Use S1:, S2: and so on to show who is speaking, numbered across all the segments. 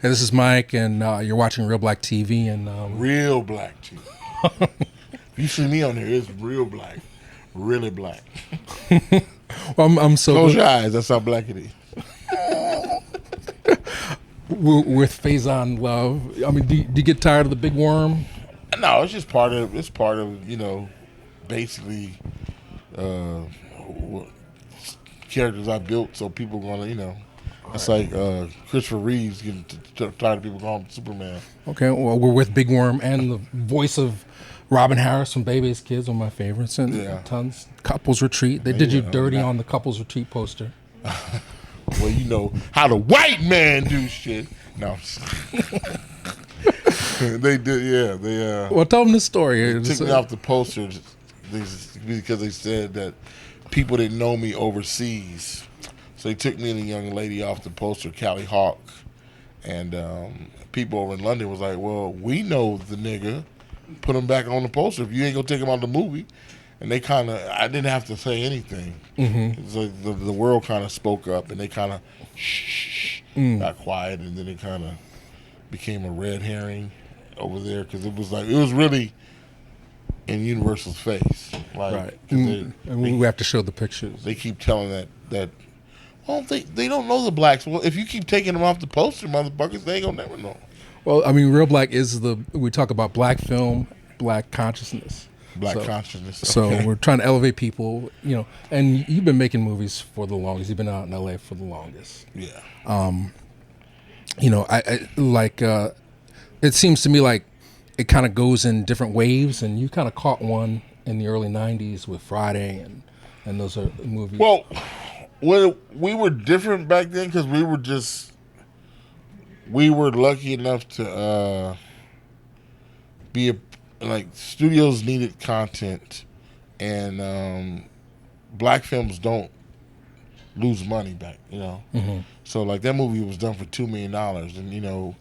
S1: Hey, this is Mike, and you're watching Real Black TV. And
S2: Real Black TV. If you see me on here, it's real black, really black.
S1: Well, I'm so
S2: Close your eyes. That's how black it is.
S1: with Faizon love. I mean, do you get tired of the big worm?
S2: No, it's just part of. It's part of basically characters I built, so people gonna It's like Christopher Reeves getting tired of people calling him Superman.
S1: Okay, well, we're with Big Worm and the voice of Robin Harris from Baby's Kids, one of my favorites, and tons. Couples Retreat. They did you dirty on the Couples Retreat poster.
S2: Well, you know how the white man do shit. No, they did. Yeah, they.
S1: Well, tell them the story.
S2: They took me off the poster because they said that people didn't know me overseas. So they took me and a young lady off the poster, Callie Hawk, and people over in London was like, "Well, we know the nigga. Put him back on the poster if you ain't gonna take him out the movie." And they kind of, I didn't have to say anything. Mm-hmm. So the world kind of spoke up, and they kind of got quiet, and then it kind of became a red herring over there because it was really in Universal's face, like,
S1: right? And we have to show the pictures.
S2: They keep telling that. Well, they don't know the blacks. Well, if you keep taking them off the poster, motherfuckers, they ain't gonna never know.
S1: Well, I mean, Real Black is we talk about black film, black consciousness.
S2: Consciousness.
S1: So we're trying to elevate people, and you've been making movies for the longest. You've been out in LA for the longest.
S2: Yeah.
S1: I like, it seems to me like it kind of goes in different waves, and you kind of caught one in the early 90s with Friday, and those are movies.
S2: Well, we were different back then because we were lucky enough to studios needed content, and black films don't lose money back, Mm-hmm. So like that movie was done for $2 million, and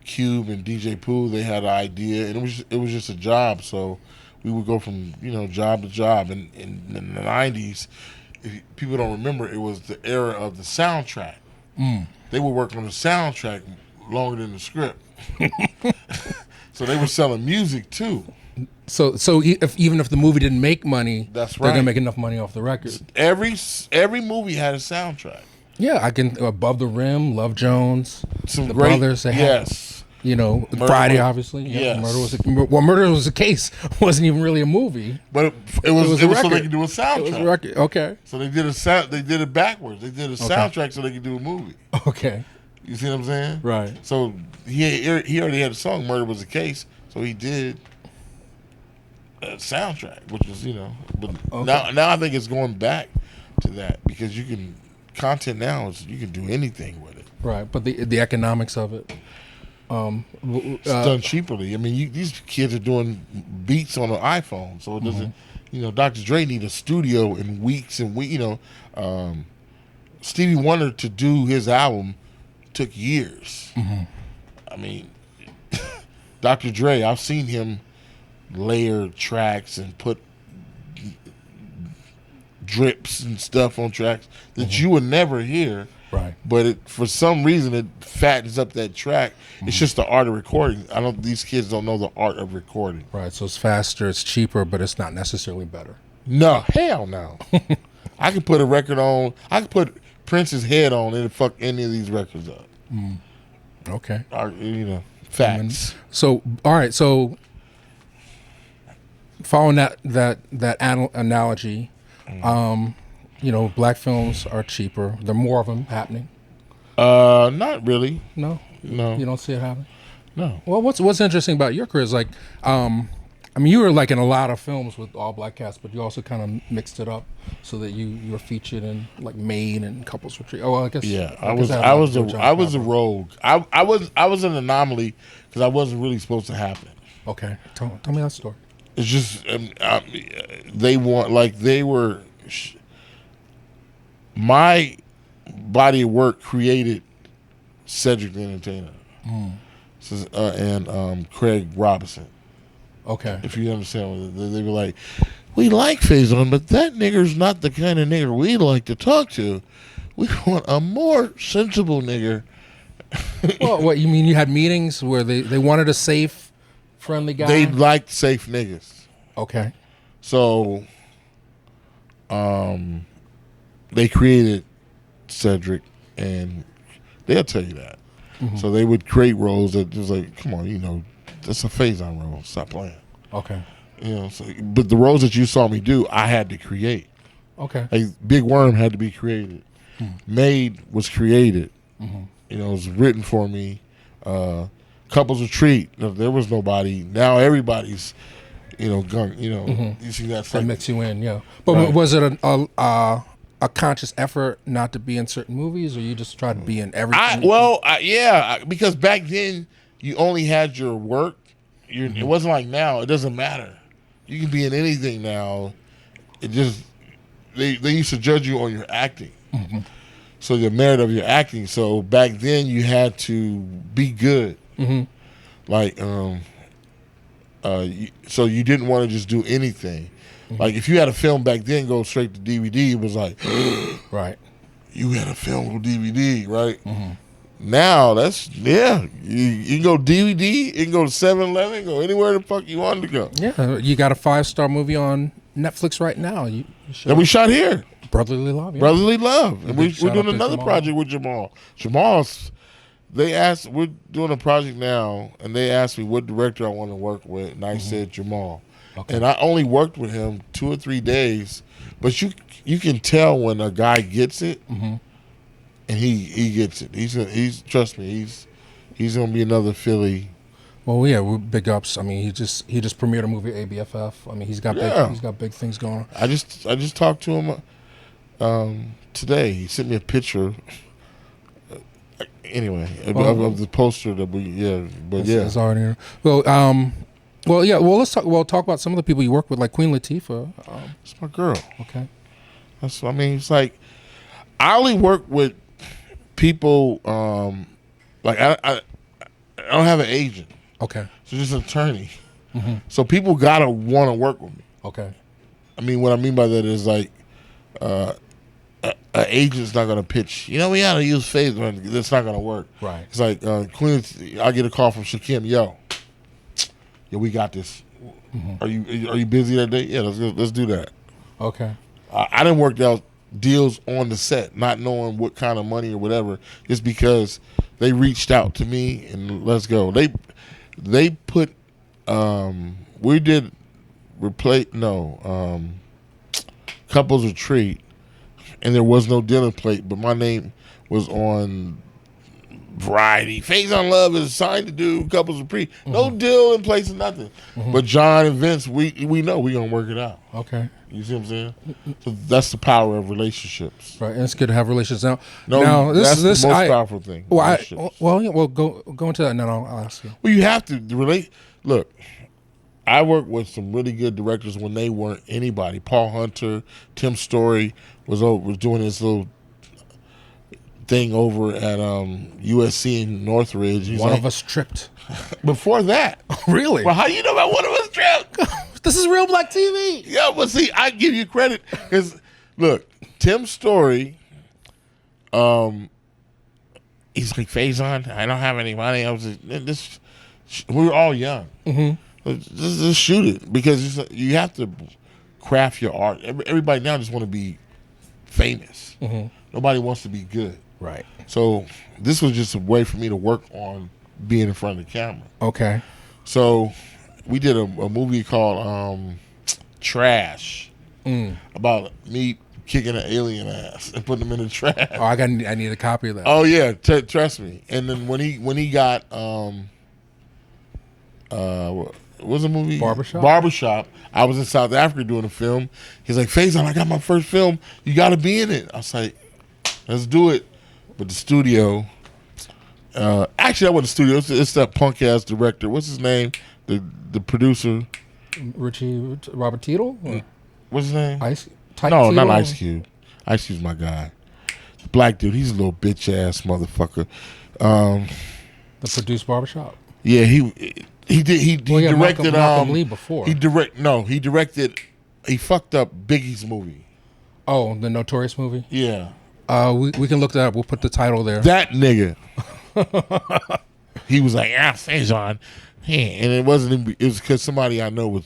S2: Cube and DJ Pooh, they had an idea, and it was just a job. So we would go from job to job, and in the 90s, if people don't remember, it was the era of the soundtrack. They would work on the soundtrack longer than the script. So they were selling music too.
S1: So even if the movie didn't make money,
S2: that's right,
S1: they're gonna make enough money off the record.
S2: Every movie had a soundtrack.
S1: Yeah, I can. Above the Rim, Love Jones,
S2: some
S1: the
S2: great,
S1: Brothers. They had, Friday, obviously.
S2: Yes.
S1: Murder was a case. Wasn't even really a movie,
S2: but it was so they could do a soundtrack. It was a record.
S1: Okay.
S2: So they did They did it backwards. They did a soundtrack so they could do a movie.
S1: Okay.
S2: You see what I'm saying?
S1: Right.
S2: So he already had a song. Murder was a case. So he did a soundtrack, which was But now I think it's going back to that because content now is you can do anything with it.
S1: Right. But the economics of it.
S2: It's done cheaply. I mean, these kids are doing beats on an iPhone, so it doesn't. Dr. Dre need a studio in weeks and weeks. Stevie Wonder to do his album took years. Mm-hmm. I mean, Dr. Dre, I've seen him layer tracks and put drips and stuff on tracks that you would never hear.
S1: Right.
S2: But for some reason it fattens up that track. Mm-hmm. It's just the art of recording. These kids don't know the art of recording.
S1: Right. So it's faster, it's cheaper, but it's not necessarily better.
S2: No, hell no. I could put a record on. I could put Prince's head on and fuck any of these records up.
S1: Okay.
S2: Facts.
S1: So all right. So following that analogy, black films are cheaper. There are more of them happening.
S2: Not really.
S1: No. You don't see it happening.
S2: No.
S1: Well, what's interesting about your career is like, you were like in a lot of films with all black cast, but you also kind of mixed it up so that you were featured in like Maid and Couples Retreat. Oh, well, I guess.
S2: Yeah, I was a rogue. I was an anomaly because I wasn't really supposed to happen.
S1: Okay, tell me that story.
S2: It's just my body of work created Cedric the Entertainer and Craig Robinson.
S1: Okay.
S2: If you understand, they were like, we like Faizon, but that nigger's not the kind of nigger we like to talk to. We want a more sensible nigger.
S1: Well, what you mean? You had meetings where they wanted a safe, friendly guy.
S2: They liked safe niggas.
S1: Okay.
S2: So, they created Cedric, and they'll tell you that.
S1: Mm-hmm.
S2: So they would create roles that was like, come on, you know, that's a Faizon role. Stop playing.
S1: Okay.
S2: You know, so, but the roles that you saw me do, I had to create.
S1: Okay.
S2: Like Big Worm had to be created. Made was created. You know, it was written for me. Couples Retreat, there was nobody. Now everybody's, you know, gung. You know, you see that.
S1: That mix you in, yeah. But
S2: Right.
S1: was it a conscious effort not to be in certain movies, or you just tried to be in everything?
S2: Because back then you only had your work. It wasn't like now. It doesn't matter. You can be in anything now. It just they used to judge you on your acting. So the merit of your acting. So back then you had to be good. Like so you didn't want to just do anything. Like if you had a film back then go straight to DVD, it was like
S1: Right.
S2: you had a film on DVD, right? Now that's you can go DVD, you can go to 7-Eleven, go anywhere the fuck you want to go.
S1: Yeah, you got a 5-star movie on Netflix right now. You should.
S2: And we shot here.
S1: Brotherly Love. Yeah.
S2: Brotherly Love. And we're
S1: shout
S2: doing
S1: out to
S2: another
S1: Jamal.
S2: project with Jamal. We're doing a project now, and they asked me what director I want to work with, and I said Jamal.
S1: Okay.
S2: And I only worked with him 2 or 3 days, but you can tell when a guy gets it, and he gets it. He's trust me, he's gonna be another Philly.
S1: Well, yeah, we're big ups. I mean, he just premiered a movie ABFF. I mean, he's got big things going on.
S2: I just talked to him today. He sent me a picture. Anyway, of the poster that
S1: It's already well. Let's talk. Well, talk about some of the people you work with, like Queen Latifah.
S2: It's my girl.
S1: Okay.
S2: It's like I only work with people. Like I don't have an agent.
S1: Okay.
S2: So just an attorney. So people gotta want to work with me.
S1: Okay.
S2: I mean, what I mean by that is like, an agent's not gonna pitch. You know, we gotta use Faizon. That's not gonna work.
S1: Right.
S2: It's like Queen. I get a call from Shakim. Yo, we got this. Are you busy that day? Yeah, let's do that.
S1: Okay.
S2: I didn't work out deals on the set, not knowing what kind of money or whatever, just because they reached out to me and let's go. They put we did Couples Retreat, and there was no dinner plate, but my name was on Variety. Faizon Love is signed to do Couples Retreat. No deal in place or nothing. But John and Vince, we know we're gonna work it out.
S1: Okay.
S2: You see what I'm saying? So that's the power of relationships.
S1: Right, and it's good to have relations now.
S2: No, that's
S1: this
S2: the most powerful thing.
S1: Go into that, and then I'll ask you.
S2: Well, you have to relate. Look, I worked with some really good directors when they weren't anybody. Paul Hunter, Tim Story was doing this little thing over at USC in Northridge. He's
S1: One
S2: like,
S1: of us tripped.
S2: before that.
S1: Really?
S2: Well, how you know about One of Us tripped?
S1: This is Real Black TV.
S2: Yeah, but see, I give you credit because look, Tim Story, he's like, Faizon, I don't have any money. I was like, we were all young. Just shoot it because you have to craft your art. Everybody now just want to be famous. Nobody wants to be good.
S1: Right.
S2: So this was just a way for me to work on being in front of the camera.
S1: Okay.
S2: So we did a movie called Trash about me kicking an alien ass and putting them in the trash.
S1: Oh, I need a copy of that.
S2: Oh yeah, trust me. And then when he got what was the movie? Barbershop. I was in South Africa doing a film. He's like, Faizon, I got my first film. You got to be in it. I was like, let's do it. But the studio, actually, that wasn't the studio. It's that punk ass director. What's his name? The producer.
S1: Robert Tittle? Or
S2: What's his name?
S1: No,
S2: Tittle? Not Ice Cube. Ice Cube's my guy. The black dude. He's a little bitch ass motherfucker.
S1: The produced Barbershop.
S2: Yeah, he directed
S1: Malcolm Lee before.
S2: He directed. He fucked up Biggie's movie.
S1: Oh, the Notorious movie.
S2: Yeah.
S1: We can look that up. We'll put the title there.
S2: That nigga. He was like, Faizon. And it wasn't even, it was because somebody I know was,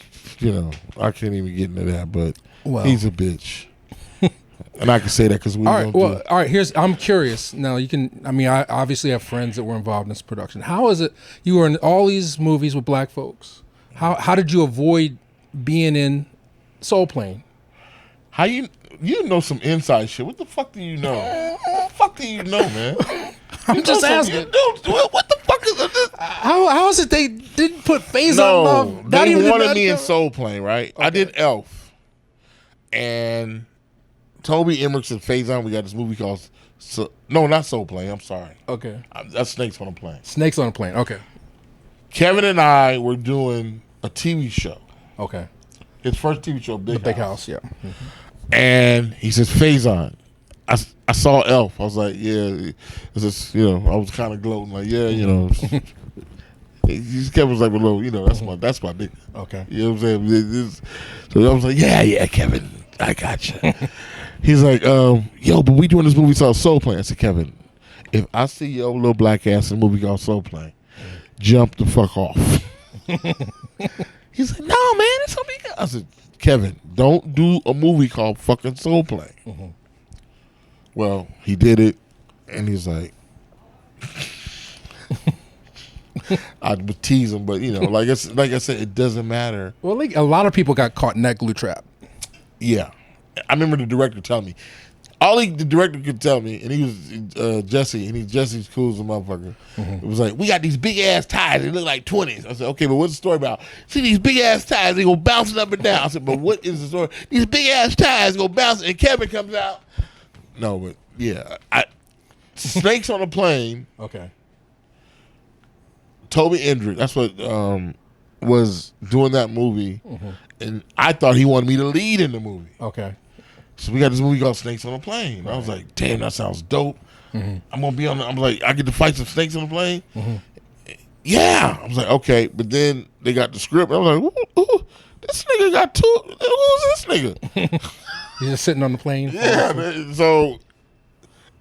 S2: I can't even get into that, but he's a bitch. And I can say that because we don't do it.
S1: All right, I'm curious. Now, I obviously have friends that were involved in this production. How is it, you were in all these movies with black folks. How did you avoid being in Soul Plane?
S2: How you know some inside shit. What the fuck do you know? What the fuck do you know, man?
S1: I'm just asking.
S2: What the fuck is this?
S1: How is it they didn't put Faizon Love?
S2: They wanted me in Soul Plane, right? Okay. I did Elf. And Toby Emmerich and Faizon, we got this movie called... No, not Soul Plane. I'm sorry.
S1: Okay.
S2: That's Snakes on a Plane.
S1: Snakes on a Plane. Okay.
S2: Kevin and I were doing a TV show.
S1: Okay.
S2: His first TV show, Big
S1: House, yeah. Mm-hmm.
S2: And he says, Faizon, I saw Elf. I was like, yeah. It's just, I was kind of gloating, like, yeah, Kevin was like a little, that's my nigga.
S1: Okay.
S2: You know what I'm saying? So I was like, yeah, Kevin, I got you. He's like, yo, but we doing this movie called Soul Plane. I said, Kevin, if I see your little black ass in a movie called Soul Plane, jump the fuck off. He's like, no, man, it's gonna be good. I said, Kevin, don't do a movie called fucking Soul Plane. Mm-hmm. Well, he did it, and he's like, I would tease him, but like I said, it doesn't matter.
S1: Well, like a lot of people got caught in that glue trap.
S2: Yeah, I remember the director telling me. The director could tell me, and he was Jesse, and Jesse's cool as a motherfucker. Mm-hmm. It was like, we got these big ass ties. They look like 20s. I said, okay, but what's the story about? See these big ass ties, they go bouncing up and down. I said, but what is the story? These big ass ties go bouncing, and Kevin comes out. No, but yeah, Snakes on a Plane.
S1: Okay.
S2: Toby Endrick, that's what was doing that movie, and I thought he wanted me to lead in the movie.
S1: Okay.
S2: So we got this movie called Snakes on a Plane. Right. I was like, damn, that sounds dope. Mm-hmm. I'm gonna be on. I'm like, I get to fight some snakes on the plane. Mm-hmm. Yeah, I was like, okay, but then they got the script. I was like, ooh, this nigga got two. Who's this nigga?
S1: He's just sitting on the plane.
S2: Yeah, man. So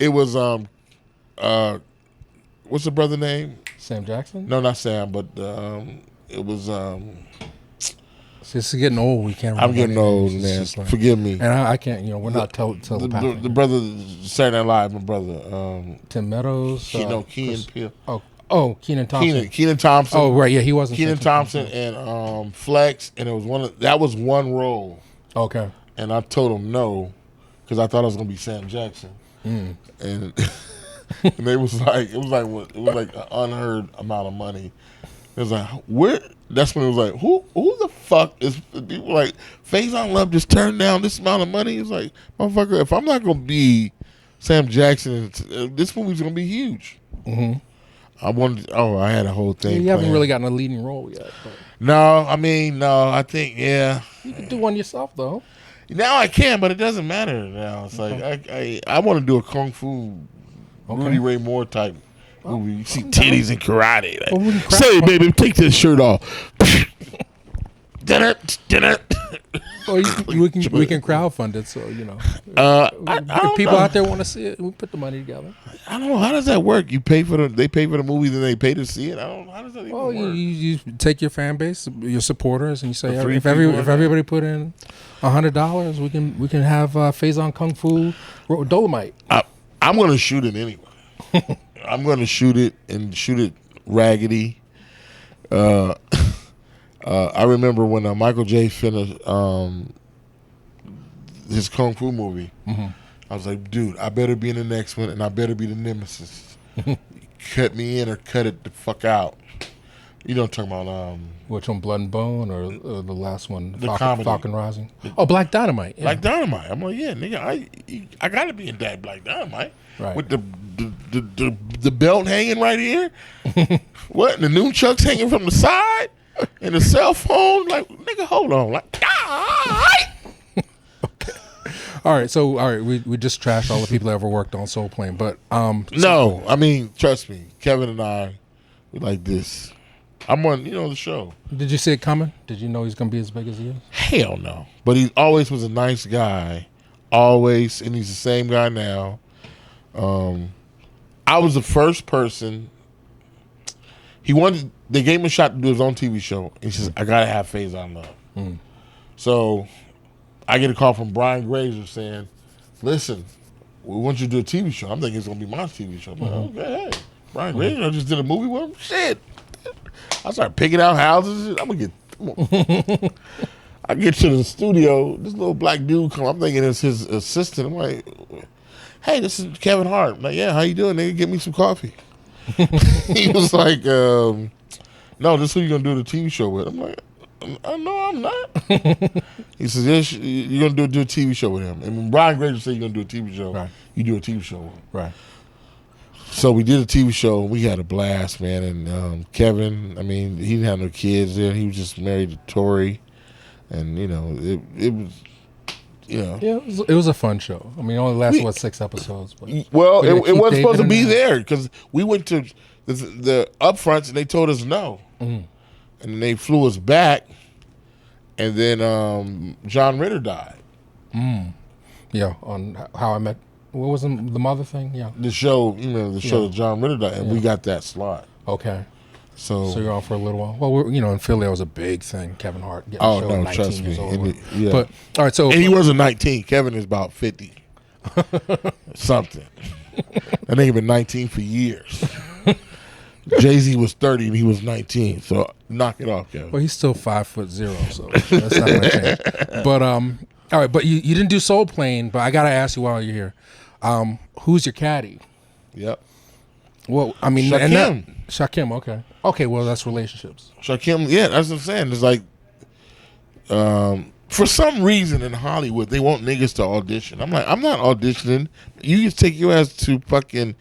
S2: it was what's the brother name?
S1: Sam Jackson?
S2: No, not Sam, but it was
S1: This is getting old. We can't remember.
S2: I'm getting old, man. Like, forgive me.
S1: And I can't, we're not telepathic.
S2: The brother, Saturday Night Live, my brother.
S1: Tim Meadows.
S2: Keenan Peele.
S1: Kenan Thompson.
S2: Keenan Thompson.
S1: Oh, right. Yeah, he wasn't.
S2: Keenan Thompson and Flex, and it was that was one role.
S1: Okay.
S2: And I told him no, because I thought it was going to be Sam Jackson. Mm. And it was like an unheard amount of money. It was like, where? That's when it was like, who the fuck is people like Faizon Love just turned down this amount of money? It's like, motherfucker, if I'm not gonna be Sam Jackson, this movie's gonna be huge. Mm-hmm. I had a whole thing.
S1: Yeah, you haven't really gotten a leading role yet. But.
S2: No, I think
S1: you can do one yourself though.
S2: Now I can, but it doesn't matter now. It's like I want to do a kung fu, Rudy Ray Moore type. You see titties and karate. Like, say, baby, take this shirt off. Dinner.
S1: Well, we can crowdfund it, so if people out there want to see it, we put the money together.
S2: I don't know, how does that work? They pay for the movie, then they pay to see it. I don't know, how does that even work?
S1: You take your fan base, your supporters, and you say if everybody put in $100, we can have Faizon Kung Fu Dolomite.
S2: I'm going to shoot it anyway. I'm going to shoot it raggedy. I remember when Michael J. finished his Kung Fu movie. Mm-hmm. I was like, dude, I better be in the next one, and I better be the nemesis. Cut me in or cut it the fuck out. You know what I'm talking about?
S1: Which one, Blood and Bone, or the last one,
S2: Falcon
S1: Rising? Black Dynamite. Yeah.
S2: Black Dynamite. I'm like, yeah, nigga, I got to be in that Black Dynamite.
S1: Right.
S2: With the belt hanging right here. What? The nunchucks hanging from the side? And the cell phone? Like, nigga, hold on. Like,
S1: okay. All right, we just trashed all the people that ever worked on Soul Plane, but
S2: no, I mean, trust me, Kevin and I, we like this. I'm on, the show.
S1: Did you see it coming? Did you know he's gonna be as big as he is?
S2: Hell no. But he always was a nice guy. Always, and he's the same guy now. I was the first person They gave him a shot to do his own TV show. And he says, I gotta have Faizon Love. So I get a call from Brian Grazer saying, listen, we want you to do a TV show. I'm thinking it's gonna be my TV show. I'm like, okay, hey, Brian Grazer, I just did a movie with him. Shit. I started picking out houses. I get to the studio, this little black dude come. I'm thinking it's his assistant. I'm like, hey, this is Kevin Hart. I'm like, yeah, how you doing, nigga? Get me some coffee. He was like, no, this is who you gonna do the TV show with. I'm like, no, I'm not. He says, yes, you're gonna do a TV show with him. And when Brian Grazer said you're gonna do a TV show,
S1: right,
S2: you do a TV show with him.
S1: Right.
S2: So we did a TV show. We had a blast, man. And Kevin, I mean, he didn't have no kids then. He was just married to Tori. And, it was,
S1: Yeah, it was a fun show. I mean, it only lasted, 6 episodes? But
S2: well, it wasn't supposed to be there because we went to the upfronts and they told us no. And they flew us back. And then John Ritter died.
S1: Yeah, on How I Met. What was the mother thing? Yeah.
S2: The show, that John Ritter died. And we got that slot.
S1: Okay.
S2: So
S1: you're on for a little while. Well, in Philly, that was a big thing. Kevin Hart getting a show at 19
S2: trust
S1: years
S2: me.
S1: old.
S2: Yeah.
S1: But all right, so
S2: and he wasn't 19. Kevin is about 50, something. That nigga been 19 for years. Jay-Z was 30 and he was 19. So knock it off, Kevin.
S1: Well, he's still 5'0", so that's not gonna change. But all right, but you didn't do Soul Plane, but I gotta ask you while you're here, who's your caddy?
S2: Yep.
S1: Well, I mean,
S2: Shakim.
S1: Shakim, okay. Okay, well, that's relationships.
S2: Shakim, yeah, that's what I'm saying. It's like, for some reason in Hollywood, they want niggas to audition. I'm like, I'm not auditioning. You just take your ass to fucking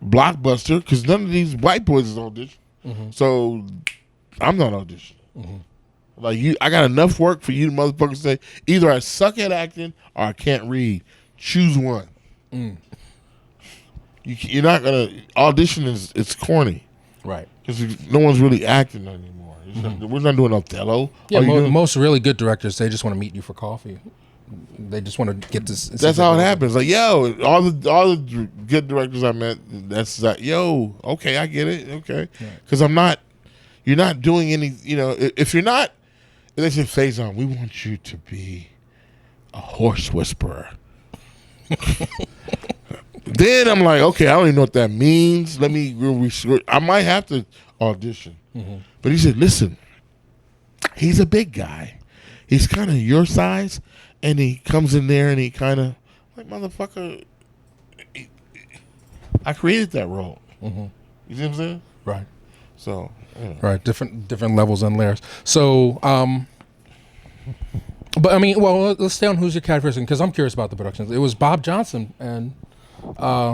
S2: Blockbuster because none of these white boys is auditioning. So I'm not auditioning. Like I got enough work for you to motherfuckers say either I suck at acting or I can't read. Choose one. You're not gonna audition. It's corny,
S1: right?
S2: Because no one's really acting anymore. We're not doing Othello.
S1: Yeah, most really good directors, they just want to meet you for coffee. They just want to get this.
S2: That's how it happens. Like, yo, all the good directors I met, that's like, yo, okay, I get it, okay, because you're not doing any. If you're not, they say, Faizon, we want you to be a horse whisperer. Then I'm like, okay, I don't even know what that means. Let me I might have to audition. But he said, listen, he's a big guy. He's kind of your size, and he comes in there and he kind of, like, motherfucker, I created that role. You see what I'm saying?
S1: Right.
S2: So,
S1: right, different levels and layers. So, but I mean, well, let's stay on who's your caddy first, because I'm curious about the productions. It was Bob Johnson and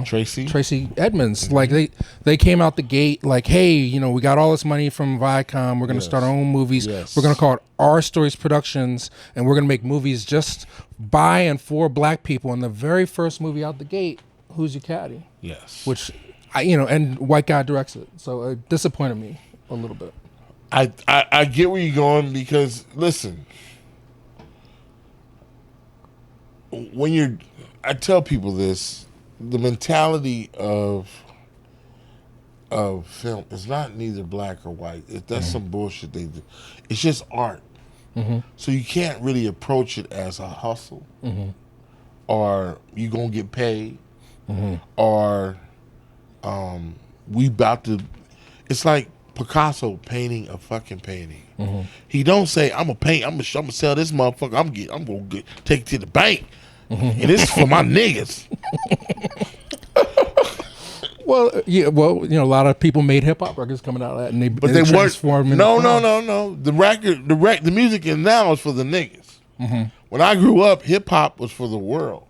S1: Tracy Edmonds. Like they came out the gate like, hey, we got all this money from Viacom. We're going to start our own movies. We're going to call it Our Stories Productions, and we're going to make movies just by and for black people. And the very first movie out the gate, Who's Your Caddy?
S2: Yes.
S1: Which, and white guy directs it. So it disappointed me a little bit.
S2: I get where you're going because, listen, I tell people this, the mentality of film is not neither black or white. That's some bullshit they do. It's just art. So you can't really approach it as a hustle or you gonna get paid or we about to. It's like Picasso painting a fucking painting. He don't say, I'm gonna sell this motherfucker. I'm gonna take it to the bank. And this is for my niggas.
S1: Well, yeah. Well, a lot of people made hip hop records coming out of that, and they
S2: weren't. No. The music is now is for the niggas. When I grew up, hip hop was for the world.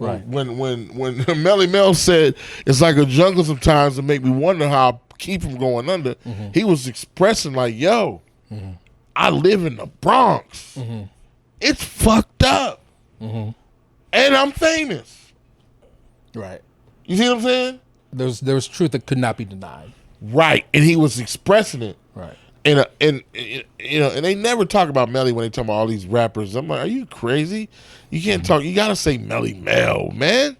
S1: Right.
S2: When Melly Mel said it's like a jungle sometimes to make me wonder how I keep from going under, he was expressing like, yo, I live in the Bronx. It's fucked up. And I'm famous.
S1: Right.
S2: You see what I'm saying?
S1: There was truth that could not be denied.
S2: Right. And he was expressing it.
S1: Right.
S2: And they never talk about Melly when they talk about all these rappers. I'm like, are you crazy? You can't talk. You gotta say Melly Mel, man.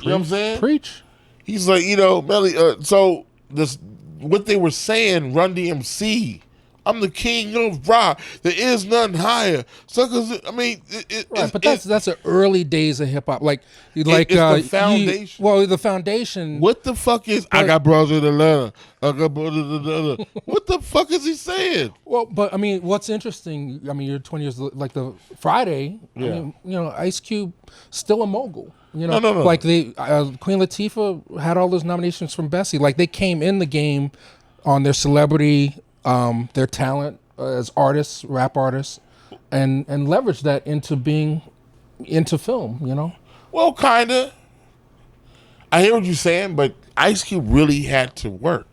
S2: You know what I'm saying?
S1: Preach.
S2: He's like, Melly. So this, what they were saying, Run DMC. I'm the king of rock. There is none higher. Suckers. I mean,
S1: right. But that's the early days of hip hop. Like
S2: it's the foundation.
S1: The foundation.
S2: What the fuck is? I got brothers in Atlanta. I got brothers in Atlanta. What the fuck is he saying?
S1: Well, but I mean, what's interesting? I mean, you're 20 years like the Friday.
S2: Yeah.
S1: I mean, Ice Cube still a mogul.
S2: No.
S1: Like Queen Latifah had all those nominations from Bessie. Like they came in the game on their celebrity. Their talent as artists, rap artists, and leverage that into being into film,
S2: Well, kinda. I hear what you're saying, but Ice Cube really had to work.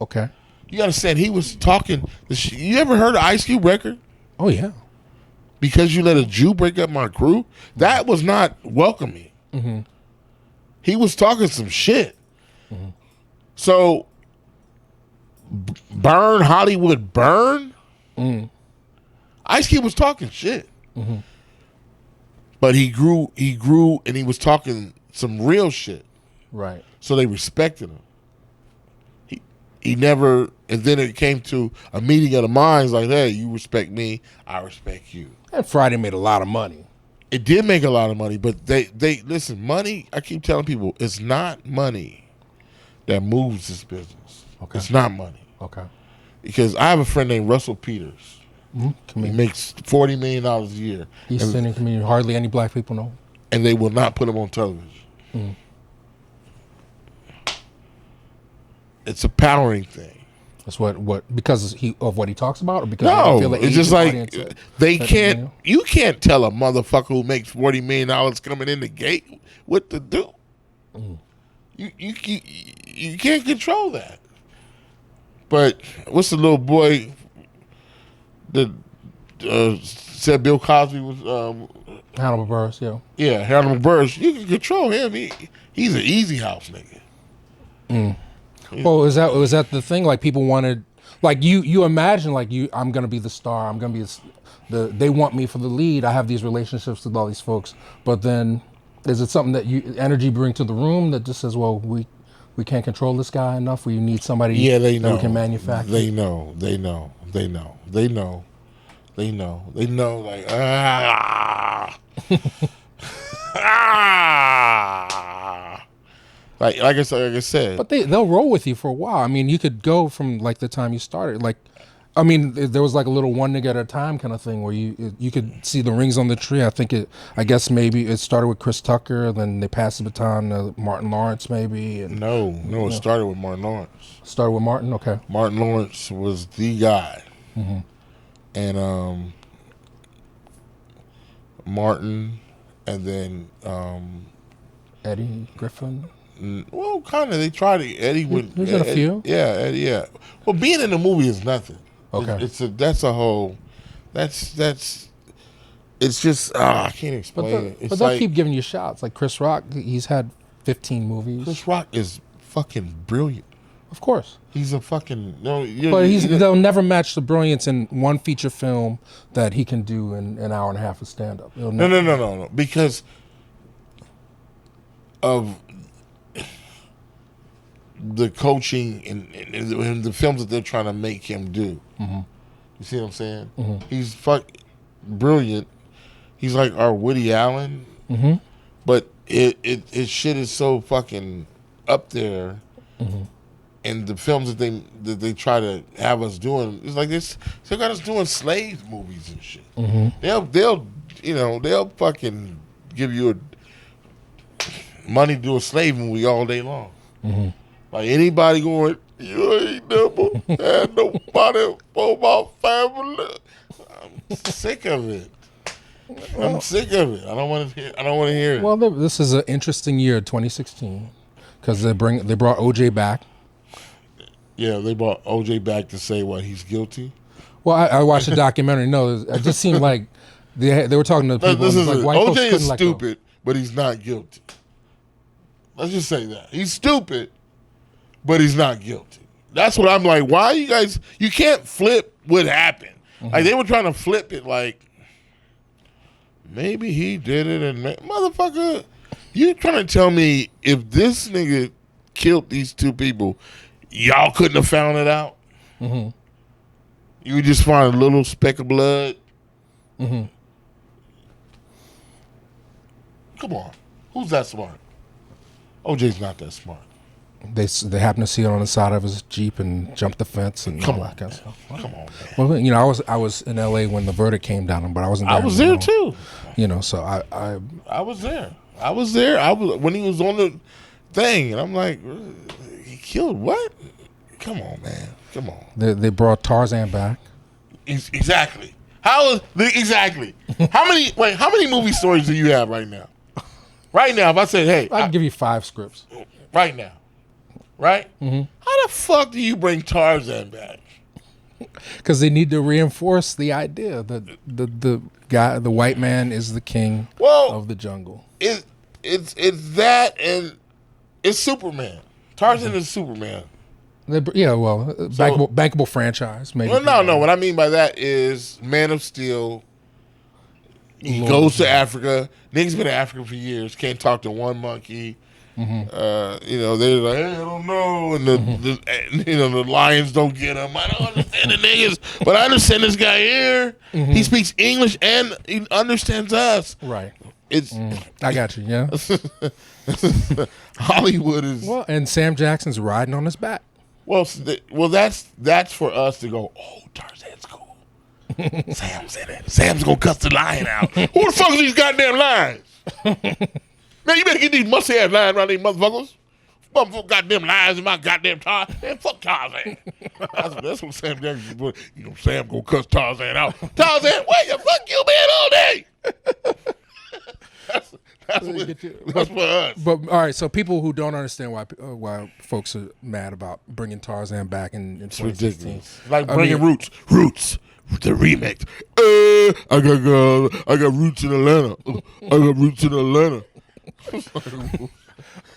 S1: Okay.
S2: You understand? He was talking. You ever heard of Ice Cube record?
S1: Oh yeah.
S2: Because you let a Jew break up my crew. That was not welcoming.
S1: Mm-hmm.
S2: He was talking some shit. Mm-hmm. So. Burn Hollywood, burn. Ice Cube was talking shit, but he grew, and he was talking some real shit.
S1: Right.
S2: So they respected him. He never, and then it came to a meeting of the minds. Like, hey, you respect me, I respect you.
S1: And Friday made a lot of money.
S2: It did make a lot of money, but they listen. Money. I keep telling people, it's not money that moves this business.
S1: Okay.
S2: It's not money.
S1: Okay.
S2: Because I have a friend named Russell Peters.
S1: Mm-hmm.
S2: He makes $40 million a year.
S1: He's sending comedian. Hardly any black people know.
S2: And they will not put him on television.
S1: Mm.
S2: It's a powering thing.
S1: That's what because of what he talks about, or because
S2: no, it's just like they can't. You can't tell a motherfucker who makes $40 million coming in the gate what to do. Mm. You can't control that. But what's the little boy that said Bill Cosby was
S1: Hannibal Buress? Yeah.
S2: Yeah, Hannibal Buress. You can control him. He's an easy house nigga.
S1: Mm. Yeah. Well, was that the thing? Like people wanted, like you imagine like I'm gonna be the star. I'm gonna be they want me for the lead. I have these relationships with all these folks. But then, is it something that energy bring to the room that just says, well, we can't control this guy enough. We need somebody
S2: that we
S1: can manufacture.
S2: They know. Like like I said.
S1: But they'll roll with you for a while. I mean, you could go from like the time you started. Like, I mean, there was like a little one nigga at a time kind of thing where you could see the rings on the tree. I guess maybe it started with Chris Tucker, then they passed the baton to Martin Lawrence maybe. And,
S2: no, it started with Martin Lawrence.
S1: Started with Martin, okay.
S2: Martin Lawrence was the guy, and Martin, and then
S1: Eddie Griffin.
S2: Well, kind of. They tried it. Eddie went.
S1: There's a few.
S2: Yeah, Eddie. Yeah. Well, being in the movie is nothing.
S1: Okay.
S2: That's a whole. That's. It's just I can't explain it.
S1: But they'll keep giving you shots. Like Chris Rock, he's had 15 movies.
S2: Chris Rock is fucking brilliant.
S1: Of course.
S2: He's a fucking
S1: but they'll never match the brilliance in one feature film that he can do in an hour and a half of stand up.
S2: No. Because of the coaching and the films that they're trying to make him do. Mm-hmm. You see what I'm saying? Mm-hmm. He's brilliant. He's like our Woody Allen. Mm-hmm. But his shit is so fucking up there. Mm-hmm. And the films that they try to have us doing, it's like this. They got us doing slave movies and shit. Mm-hmm. They'll fucking give you money to do a slave movie all day long. Mm-hmm. Like anybody going, you ain't never had nobody for my family. I'm sick of it. I'm sick of it. I don't want to hear it.
S1: Well, this is an interesting year, 2016, because they brought OJ back.
S2: Yeah, they brought OJ back to say what he's guilty.
S1: Well, I watched the documentary. No, it just seemed like they were talking to people.
S2: OJ is stupid, but he's not guilty. Let's just say that he's stupid, but he's not guilty. That's what I'm like. Why you guys? You can't flip what happened. Mm-hmm. Like they were trying to flip it. Like maybe he did it, and motherfucker, you trying to tell me if this nigga killed these two people, y'all couldn't have found it out.
S1: Mm-hmm.
S2: You would just find a little speck of blood.
S1: Mm-hmm.
S2: Come on, who's that smart? OJ's not that smart.
S1: They happened to see it on the side of his Jeep and jumped the fence and
S2: Come
S1: all
S2: on,
S1: that kind of stuff.
S2: Come on, man.
S1: Well, you know, I was in LA when the verdict came down, but I wasn't there.
S2: I was there too.
S1: You know, so I
S2: was there. I was there. I was when he was on the thing, and I'm like, he killed what? Come on, man. Come on.
S1: They brought Tarzan back.
S2: Exactly. Exactly? How many movie stories do you have right now? Right now, if I said, hey,
S1: I can give you 5 scripts.
S2: Right now. Right?
S1: Mm-hmm.
S2: How the fuck do you bring Tarzan back?
S1: Because they need to reinforce the idea that the white man is the king of the jungle.
S2: It's that, and it's Superman. Tarzan is Superman.
S1: Bankable franchise. Maybe.
S2: Well, no. What I mean by that is Man of Steel. He goes to Africa. Niggas been in Africa for years. Can't talk to one monkey.
S1: Mm-hmm.
S2: You know, they're like, hey, I don't know, and the lions don't get him. I don't understand the niggas, but I understand this guy here. Mm-hmm. He speaks English and he understands us.
S1: Right.
S2: It's.
S1: I got you. Yeah.
S2: Hollywood is.
S1: Well, and Sam Jackson's riding on his back.
S2: Well, that's for us to go. Oh, Tarzan's cool. Sam's in it. Sam's gonna cuss the lion out. Who the fuck are these goddamn lions? Man, you better get these musty ass lions around these motherfuckers. Motherfucker goddamn lions in my goddamn Tarzan. Man, fuck Tarzan. That's what Sam Jackson was. You know, Sam gonna cuss Tarzan out. Tarzan, where the fuck you been all day? That's for us.
S1: But all right, so people who don't understand why folks are mad about bringing Tarzan back in 2016,
S2: like bringing Roots, the remix. I got Roots in Atlanta.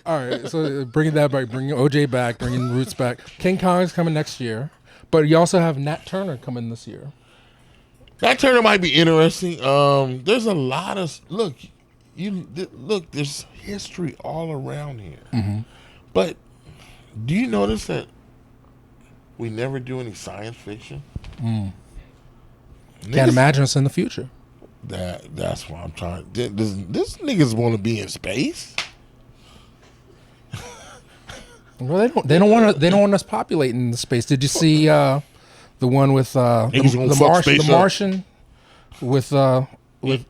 S1: All right, so bringing that back, bringing OJ back, bringing Roots back. King Kong's coming next year, but you also have Nat Turner coming this year.
S2: Nat Turner might be interesting. There's a lot of look. There's history all around here. Mm-hmm. But do you notice that we never do any science fiction?
S1: Can't imagine us in the future.
S2: That's why I'm trying. This niggas want to be in space.
S1: Well, they don't want us populating the space. Did you see the one with the Martian with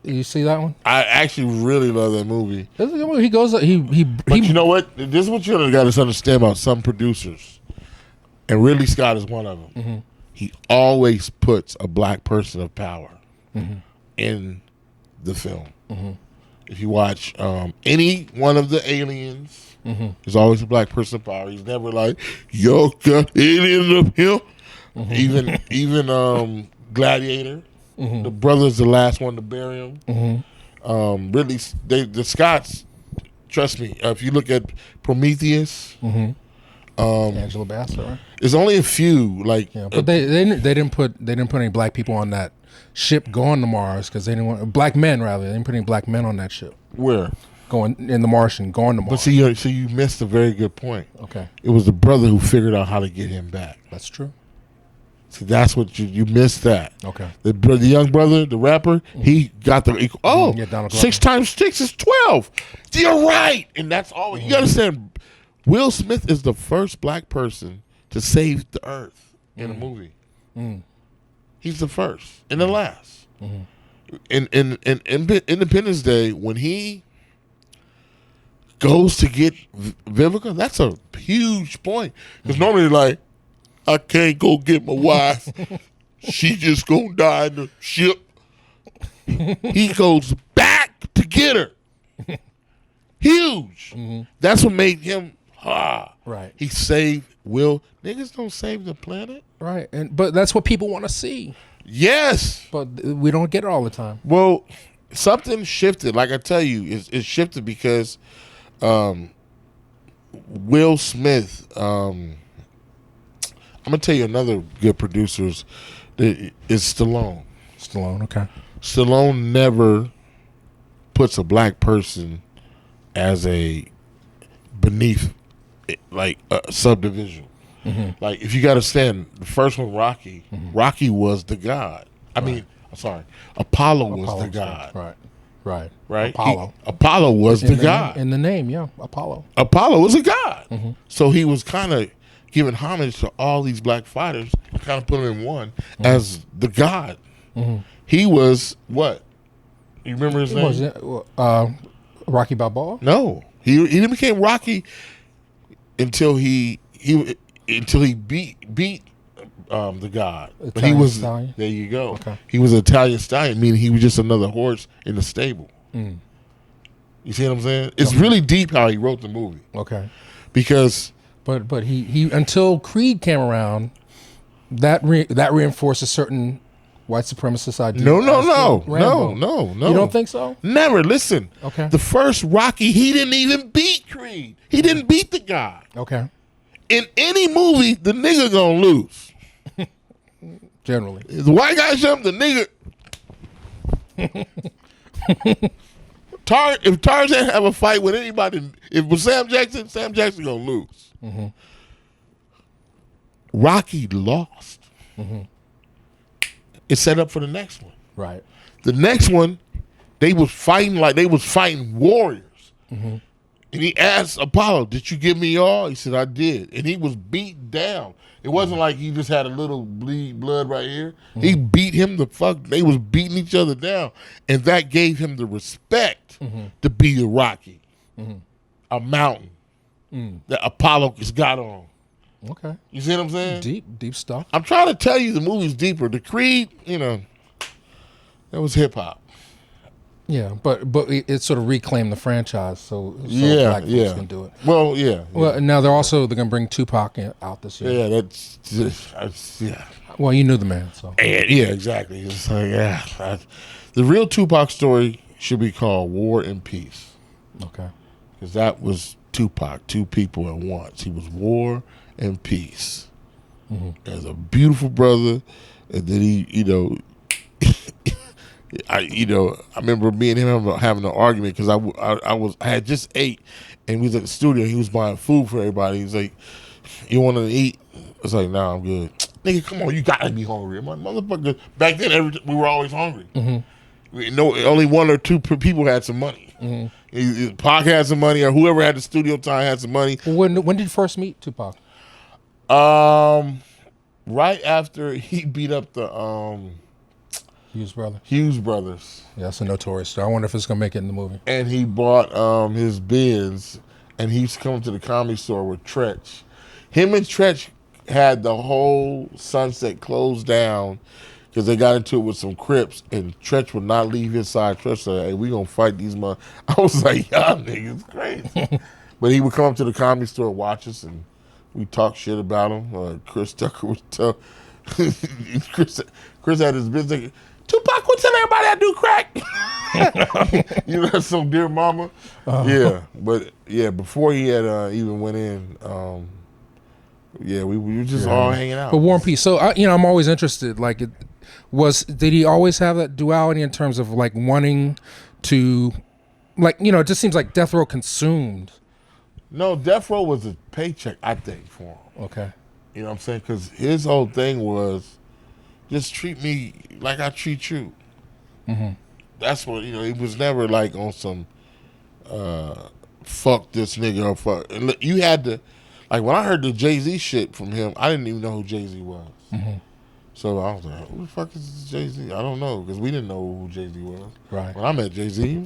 S1: you see that one?
S2: I actually really love that movie.
S1: He goes. But
S2: you know what? This is what you got to understand about some producers, and Ridley Scott is one of them. Mm-hmm. He always puts a black person of power in the film. Mm-hmm. If you watch any one of the aliens, there's always a black person of power. He's never like, yo, got aliens up here. Mm-hmm. Even Gladiator. Mm-hmm. The brother's the last one to bury him. Mm-hmm. Really, the Scots. Trust me. If you look at Prometheus,
S1: Angela Bassett, right?
S2: There's only a few.
S1: But they didn't put any black people on that ship going to Mars because they didn't want black men. Rather, they didn't put any black men on that ship.
S2: Where
S1: going in the Martian, going to Mars.
S2: But see, you missed a very good point.
S1: Okay,
S2: it was the brother who figured out how to get him back.
S1: That's true.
S2: See, that's what you missed that.
S1: Okay.
S2: The young brother, the rapper, he got the 6 times 6 is 12. You're right, and that's all. You understand? Will Smith is the first black person to save the earth in a movie. He's the first and the last. In Independence Day, when he goes to get Vivica, that's a huge point because normally like, I can't go get my wife. She just gonna die in the ship. He goes back to get her. Huge. That's what made him
S1: right.
S2: He saved Will. Niggas don't save the planet.
S1: Right. But that's what people want to see.
S2: Yes.
S1: But we don't get it all the time.
S2: Well, something shifted. Like I tell you, it shifted because Will Smith, I'm gonna tell you another good producer is Stallone.
S1: Stallone, okay.
S2: Stallone never puts a black person as a beneath like subdivision. Like if you got to stand, the first one, Rocky. Rocky was the god. I mean, I'm sorry, Apollo was the god.
S1: Right. Apollo.
S2: Apollo was the god.
S1: In the name, yeah, Apollo.
S2: Apollo was a god. So he was kind of giving homage to all these black fighters, kind of put them in one as the god. He was what? You remember his name?
S1: Rocky Balboa?
S2: No, he didn't became Rocky until he beat the god.
S1: Italian
S2: But he was
S1: stallion?
S2: there. You go.
S1: Okay.
S2: He was an Italian stallion, meaning he was just another horse in the stable. You see what I'm saying? It's really deep how he wrote the movie.
S1: Okay.
S2: Because,
S1: but he until Creed came around, that reinforced a certain white supremacist idea.
S2: No.
S1: You don't think so?
S2: Never. Listen.
S1: Okay.
S2: The first Rocky, he didn't even beat Creed. He didn't beat the guy.
S1: Okay.
S2: In any movie, the nigga gonna lose.
S1: Generally.
S2: If the white guy jump, the nigga. If Tarzan have a fight with anybody, if it was Sam Jackson gonna lose. Rocky lost. It's set up for the next one.
S1: Right.
S2: The next one, they was fighting like they was fighting warriors. And he asked Apollo, "Did you give me all?" He said, "I did." And he was beat down. It wasn't like he just had a little blood right here. He beat him the fuck. They was beating each other down, and that gave him the respect to be a Rocky, a mountain that Apollo has got on.
S1: Okay.
S2: You see what I'm saying?
S1: Deep stuff.
S2: I'm trying to tell you, the movie's deeper. The Creed, that was hip hop.
S1: Yeah, but it sort of reclaimed the franchise, so black folks can do it.
S2: Well, yeah.
S1: Well, now they're going to bring Tupac out this year.
S2: Yeah, that's just,
S1: Well, you knew the man, so.
S2: Yeah, exactly. It's like, the real Tupac story should be called War and Peace.
S1: Okay.
S2: Because that was Tupac, two people at once. He was war and peace. As a beautiful brother, and then he, I remember me and him having an argument because I had just ate, and we was at the studio. He was buying food for everybody. He's like, "You want to eat?" I was like, "Nah, I'm good." Nigga, come on, you gotta be hungry, motherfucker. Back then, we were always hungry. Only one or two people had some money. Pac had some money, or whoever had the studio time had some money.
S1: When did you first meet Tupac?
S2: Right after he beat up the
S1: Hughes brothers.
S2: Yeah,
S1: that's a notorious story. I wonder if it's gonna make it in the movie.
S2: And he bought his Benz, and he used to come to the Comedy Store with Tretch. Him and Tretch had the whole Sunset closed down because they got into it with some Crips, and Tretch would not leave his side. Tretch said, "Hey, we gonna fight these mother." I was like, "Y'all niggas crazy." But he would come to the Comedy Store, watch us, and we talk shit about him. Chris Tucker would tell Chris had his business. Tupac would tell everybody I do crack. That's some dear mama. Yeah, but before he had even went in, we were just all hanging out.
S1: But War and Peace. So I'm always interested. Like, did he always have that duality in terms of like wanting to, like, it just seems like Death Row consumed.
S2: No, Death Row was a paycheck, I think, for him.
S1: Okay.
S2: You know what I'm saying? Because his whole thing was, just treat me like I treat you. That's what, it was never like on some fuck this nigga or fuck. And look, you had to, like, when I heard the Jay-Z shit from him, I didn't even know who Jay-Z was. So I was like, who the fuck is Jay-Z? I don't know, because we didn't know who Jay-Z was.
S1: Right.
S2: When I met Jay-Z, he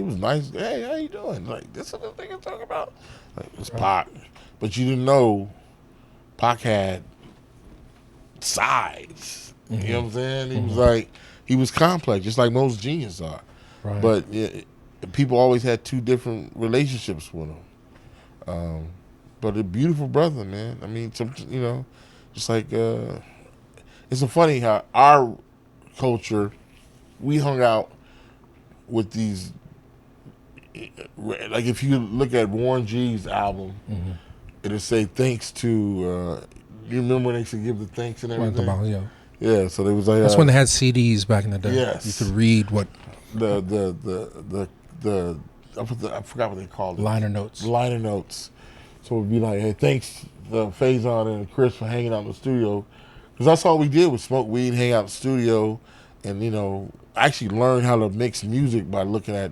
S2: was nice. Hey, how you doing? Like, this is the thing I'm talking about. Like, it's Pac. But you didn't know Pac had sides. You know what I'm saying? He was like, he was complex, just like most geniuses are.
S1: Right.
S2: But people always had two different relationships with him. But a beautiful brother, man. I mean, just like, it's so funny how our culture, we hung out with these, like if you look at Warren G's album, it'll say thanks to, you remember when they used to give the thanks and everything? Yeah, so they was like,
S1: that's when they had CDs back in the day.
S2: Yes,
S1: you could read what
S2: the I forgot what they called it.
S1: Liner notes.
S2: Liner notes. So it'd be like, hey, thanks Faizon and Chris for hanging out in the studio. Because that's all we did was smoke weed, hang out in the studio, and, actually learn how to mix music by looking at,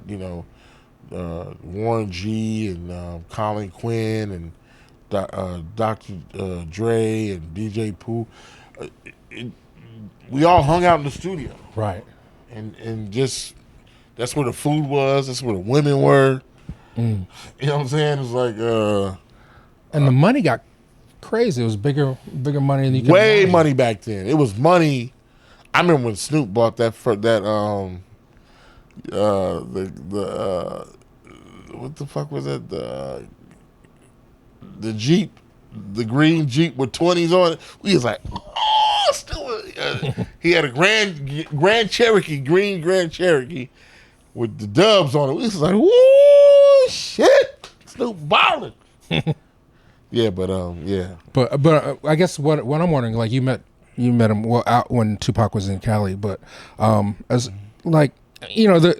S2: Warren G and Colin Quinn and Dr. Dre and DJ Pooh. We all hung out in the studio.
S1: Right.
S2: And just, that's where the food was, that's where the women were. You know what I'm saying? It's like...
S1: and the money got crazy. It was bigger money than you could
S2: way
S1: imagine.
S2: money back then. It was money. I remember when Snoop bought that what the fuck was that? The Jeep, the green Jeep with 20s on it. We was like, oh, still. He had a Grand Cherokee, green Grand Cherokee with the dubs on it. We was like, whoa, shit, Snoop balling. Yeah, but yeah.
S1: But I guess what I'm wondering, like you met him out when Tupac was in Cali, but as like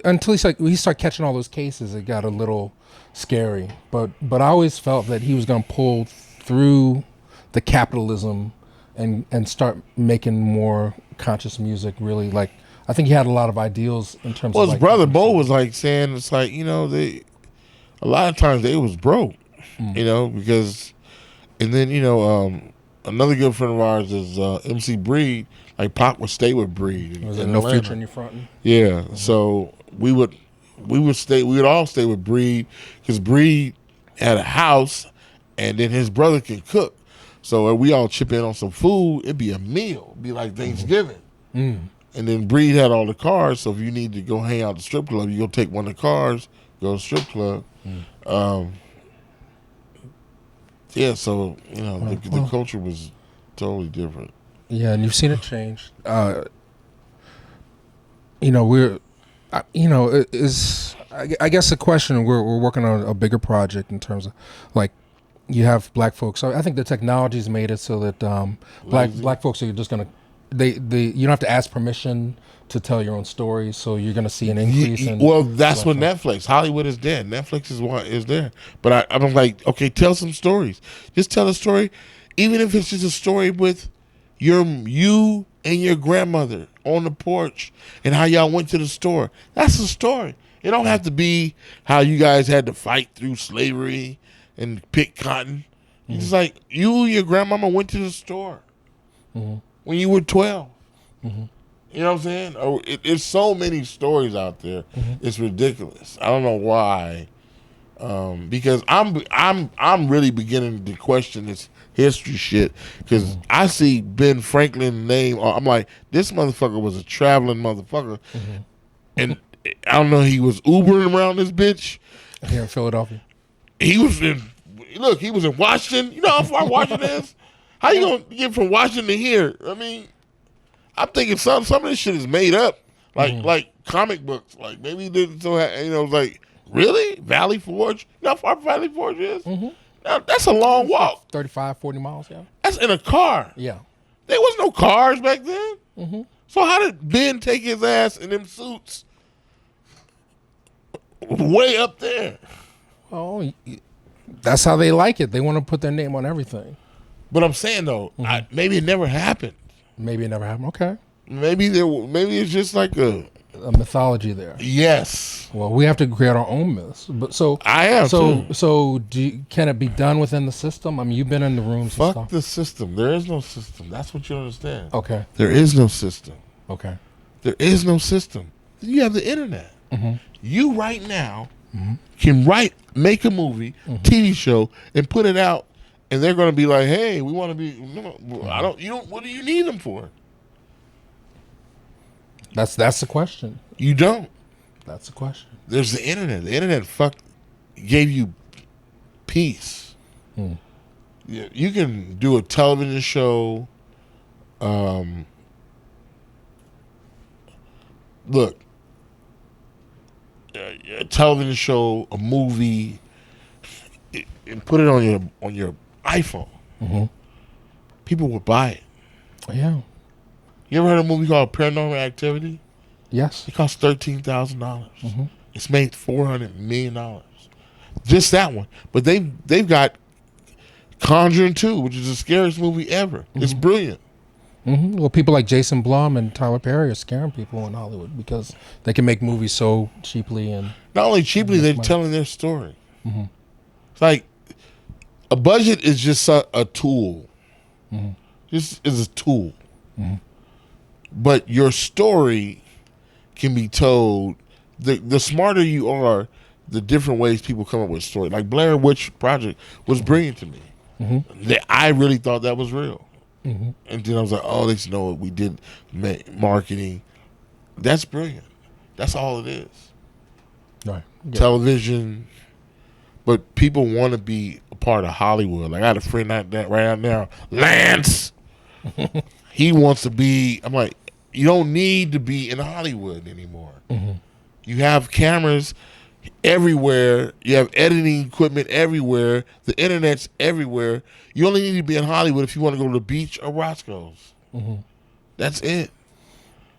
S1: until he started catching all those cases, it got a little scary. But I always felt that he was going to pull through the capitalism and start making more conscious music. Really, like I think he had a lot of ideals in terms.
S2: Well,
S1: of
S2: his brother Bo was like saying it's like they a lot of times they was broke, because. And then, another good friend of ours is MC Breed. Like, Pac would stay with Breed.
S1: Was there no future in your frontin'?
S2: Yeah. Mm-hmm. So we would all stay with Breed because Breed had a house and then his brother can cook. So if we all chip in on some food, it'd be a meal. It'd be like Thanksgiving. And then Breed had all the cars. So if you need to go hang out at the strip club, you go take one of the cars, go to the strip club. Yeah, so the culture was totally different.
S1: Yeah, and you've seen it change. I guess the question we're working on a bigger project in terms of like you have black folks. So I think the technology's made it so that black folks are just gonna you don't have to ask permission to tell your own stories, so you're going to see an increase in...
S2: Well, that's what Netflix. Hollywood is dead. Netflix is there. But I'm like, okay, tell some stories. Just tell a story, even if it's just a story with you and your grandmother on the porch and how y'all went to the store. That's a story. It don't have to be how you guys had to fight through slavery and pick cotton. It's like you and your grandmama went to the store when you were 12. You know what I'm saying? Oh, it's so many stories out there. It's ridiculous. I don't know why, because I'm really beginning to question this history shit because I see Ben Franklin's name. I'm like, this motherfucker was a traveling motherfucker, and I don't know. He was Ubering around this bitch
S1: here in Philadelphia.
S2: He was in Washington. You know how far Washington is? How you gonna get from Washington to here? I mean. I'm thinking some of this shit is made up, like comic books. Like maybe he didn't like really Valley Forge. You know how far Valley Forge is? Now, that's a long walk.
S1: 35, 40 miles, yeah.
S2: That's in a car.
S1: Yeah.
S2: There was no cars back then. So how did Ben take his ass in them suits way up there?
S1: Oh, that's how they like it. They want to put their name on everything.
S2: But I'm saying though, maybe it never happened.
S1: Maybe it never happened. Okay.
S2: Maybe it's just like a
S1: mythology there.
S2: Yes.
S1: Well, we have to create our own myths. But
S2: I am too.
S1: So can it be done within the system? I mean, you've been in the rooms.
S2: Fuck the system. There is no system. That's what you understand.
S1: Okay.
S2: There is no system.
S1: Okay.
S2: There is no system. You have the internet. You right now can make a movie, TV show, and put it out. And they're going to be like, "Hey, we want to be." What do you need them for?
S1: That's the question.
S2: You don't.
S1: That's the question.
S2: There's the internet. The internet gave you peace. You can do a television show. Look, a television show, a movie, and put it on your iPhone. People would buy it.
S1: Yeah.
S2: You ever heard of a movie called Paranormal Activity?
S1: Yes.
S2: It cost $13,000. It's made $400 million. Just that one. But they've got Conjuring 2, which is the scariest movie ever. It's brilliant.
S1: Well, people like Jason Blum and Tyler Perry are scaring people in Hollywood because they can make movies so cheaply and
S2: not only cheaply, they're telling their story. It's like a budget is just a tool. Just is a tool. But your story can be told. The smarter you are, the different ways people come up with story. Like Blair Witch Project was brilliant to me. I really thought that was real. And then I was like, oh, they know what we did, marketing. That's brilliant. That's all it is.
S1: Right. Yeah.
S2: Television. But people want to be a part of Hollywood. Like I had a friend that right now, Lance. He wants to be. I'm like, you don't need to be in Hollywood anymore. You have cameras everywhere. You have editing equipment everywhere. The internet's everywhere. You only need to be in Hollywood if you want to go to the beach or Roscoe's. That's it.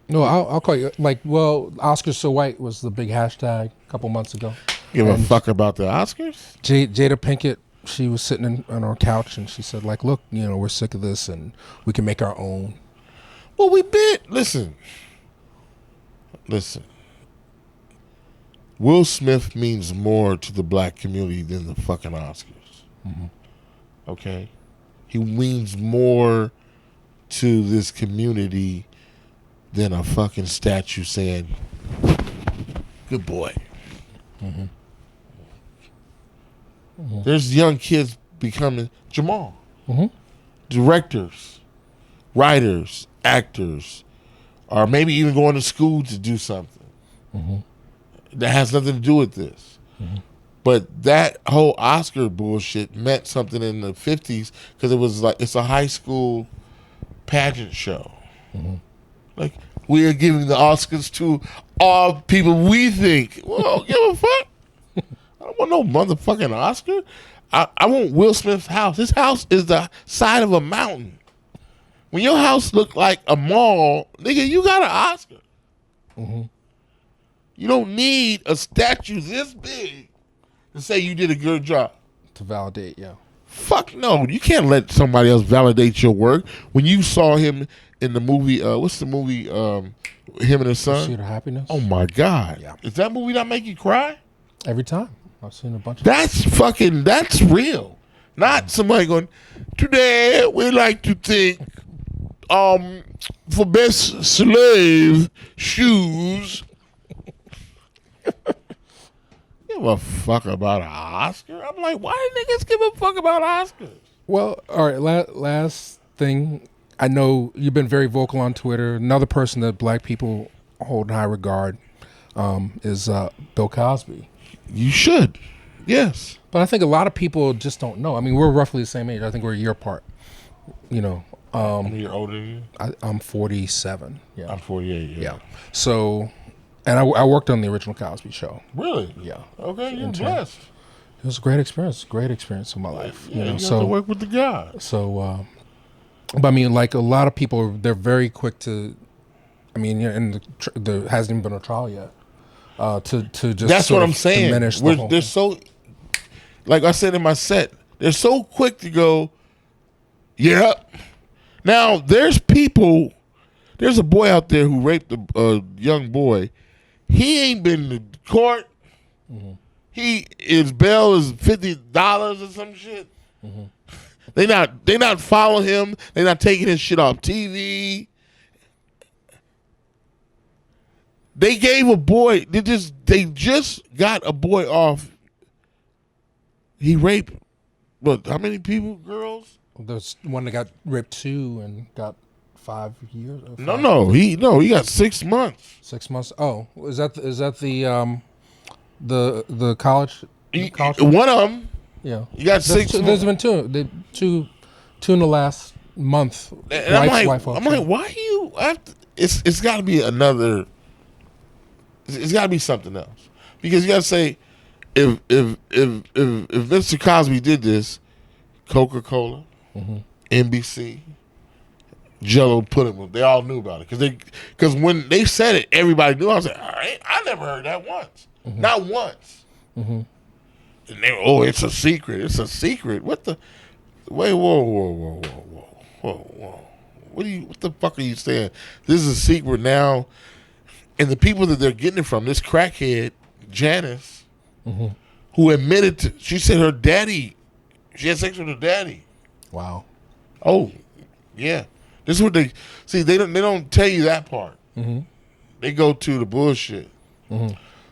S1: No, I'll call you. Like, well, Oscars So White was the big hashtag a couple months ago.
S2: Give a fuck about the Oscars?
S1: Jada Pinkett, she was sitting on her couch and she said, like, look, we're sick of this and we can make our own.
S2: Well, we bit. Listen. Will Smith means more to the black community than the fucking Oscars. Okay? He means more to this community than a fucking statue saying, good boy. There's young kids becoming Jamal. Directors, writers, actors, or maybe even going to school to do something that has nothing to do with this. But that whole Oscar bullshit meant something in the 50s because it was like, it's a high school pageant show. Like, we are giving the Oscars to all people we think. Well, I don't give a fuck. I don't want no motherfucking Oscar. I want Will Smith's house. His house is the side of a mountain. When your house look like a mall, nigga, you got an Oscar. You don't need a statue this big to say you did a good job.
S1: To validate, yeah.
S2: Fuck no. You can't let somebody else validate your work. When you saw him in the movie, what's the movie, him and his son?
S1: Pursuit of Happiness?
S2: Oh my God.
S1: Yeah.
S2: Does that movie not make you cry?
S1: Every time. I've seen a bunch of
S2: That's real. Not somebody going, today we like to think for best slave shoes. Give a fuck about an Oscar? I'm like, why do niggas give a fuck about Oscars?
S1: Well, all right, last thing. I know you've been very vocal on Twitter. Another person that black people hold in high regard is Bill Cosby.
S2: You should. Yes.
S1: But I think a lot of people just don't know. I mean, we're roughly the same age. I think we're a year apart.
S2: How many years older than you?
S1: I'm 47. Yeah.
S2: I'm 48,
S1: Yeah. So, and I worked on the original Cosby Show.
S2: Really?
S1: Yeah.
S2: Okay, you're blessed.
S1: It was a great experience. Great experience in my life.
S2: Yeah, you have to work with the guy.
S1: So, but I mean, like a lot of people, they're very quick to. I mean, and there hasn't even been a trial yet. To just
S2: that's what I'm saying. They're so, like I said in my set, they're so quick to go. Yeah. Now there's people. There's a boy out there who raped a young boy. He ain't been to court. His bail is $50 or some shit. They not following him. They not taking his shit off TV. They gave a boy. They just got a boy off. He raped. What? How many people? Girls?
S1: There's one that got raped too and got 5 years.
S2: No. He got 6 months.
S1: 6 months. Oh, is that the college?
S2: One of them.
S1: Yeah.
S2: You got 6 months.
S1: There's been two in the last month.
S2: And I'm like, why you? It's got to be another. It's got to be something else, because you got to say, if Mr. Cosby did this, Coca-Cola, NBC, Jello put him. They all knew about it because when they said it, everybody knew. I was like, I never heard that once, not once. And they were, it's a secret. It's a secret. What the? Wait, whoa. What the fuck are you saying? This is a secret now. And the people that they're getting it from, this crackhead, Janice, who admitted to, she said her daddy, she had sex with her daddy.
S1: Wow.
S2: Oh, yeah. This is what they, see, they don't tell you that part. They go to the bullshit.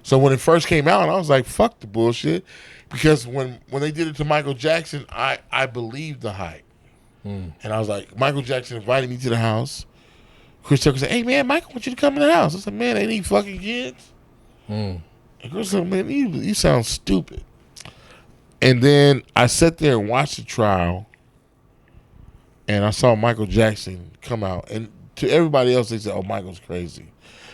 S2: So when it first came out, I was like, fuck the bullshit. Because when they did it to Michael Jackson, I believed the hype. And I was like, Michael Jackson invited me to the house. Chris Tucker said, hey, man, Michael wants you to come to the house. I said, man, ain't he fucking kids? And Chris said, man, you sound stupid. And then I sat there and watched the trial. And I saw Michael Jackson come out. And to everybody else, they said, oh, Michael's crazy.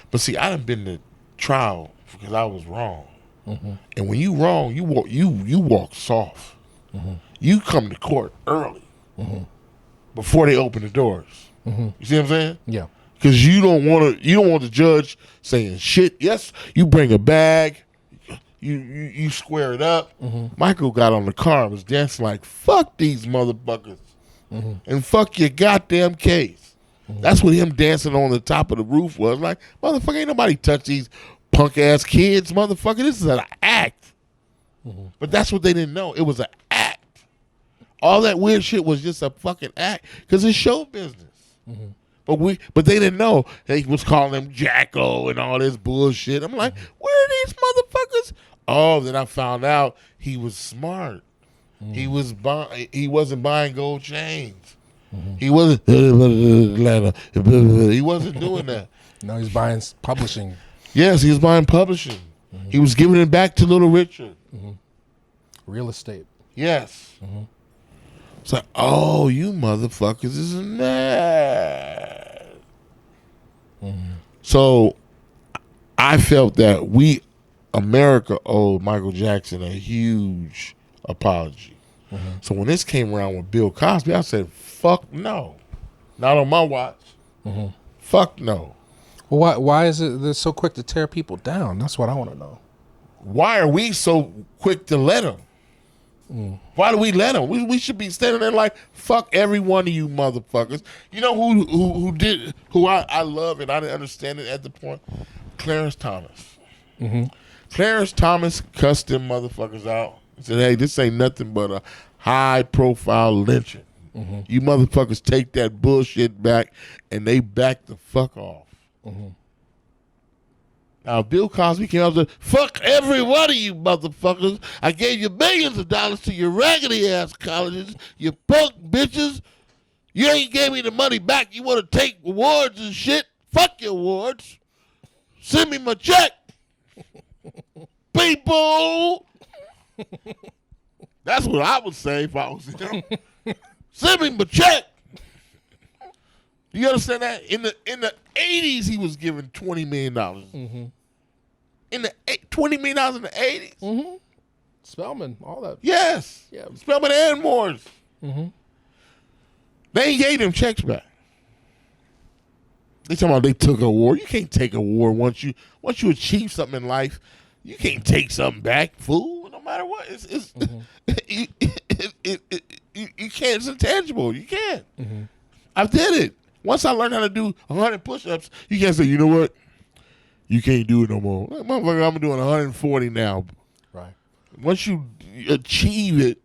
S2: But see, I done been to trial because I was wrong. And when you wrong, you walk soft. You come to court early before they open the doors. You see what I'm saying?
S1: Yeah.
S2: Because you don't want the judge saying shit. Yes, you bring a bag, you square it up. Michael got on the car and was dancing like, fuck these motherfuckers. And fuck your goddamn case. That's what him dancing on the top of the roof was. Like, motherfucker, ain't nobody touch these punk ass kids, motherfucker. This is an act. But that's what they didn't know. It was an act. All that weird shit was just a fucking act because it's show business. But they didn't know. They was calling him Jacko and all this bullshit. I'm like, where are these motherfuckers? Oh, then I found out he was smart. He wasn't buying gold chains. He wasn't doing that.
S1: No, he's buying publishing.
S2: Yes, he was buying publishing. He was giving it back to Little Richard.
S1: Real estate.
S2: Yes. It's like, oh, you motherfuckers is mad. So I felt that America owed Michael Jackson a huge apology. So when this came around with Bill Cosby, I said, fuck no. Not on my watch. Fuck no.
S1: Well, why is it they're so quick to tear people down? That's what I want to know.
S2: Why are we so quick to let them? Why do we let them? We should be standing there like, fuck every one of you motherfuckers. You know who I love and I didn't understand it at the point? Clarence Thomas. Clarence Thomas cussed them motherfuckers out. He said, hey, this ain't nothing but a high profile lynching. You motherfuckers take that bullshit back, and they back the fuck off. Now, Bill Cosby came out and said, fuck every one of you motherfuckers. I gave you millions of dollars to your raggedy ass colleges, you punk bitches. You ain't gave me the money back. You want to take awards and shit? Fuck your awards. Send me my check. People. That's what I would say if I was him. Send me my check. You understand that? In the 80s, he was given $20 million. In the $20 million in the 80s?
S1: Spelman, all that.
S2: Yes.
S1: Yeah.
S2: Spelman and Morris. They ain't gave them checks back. They talking about they took a award. You can't take a award once you achieve something in life. You can't take something back, fool. No matter what, you can't. It's intangible. You can't. I did it. Once I learned how to do 100 push-ups, you can't say, you know what? You can't do it no more. Like, motherfucker, I'm doing 140 now.
S1: Right.
S2: Once you achieve it,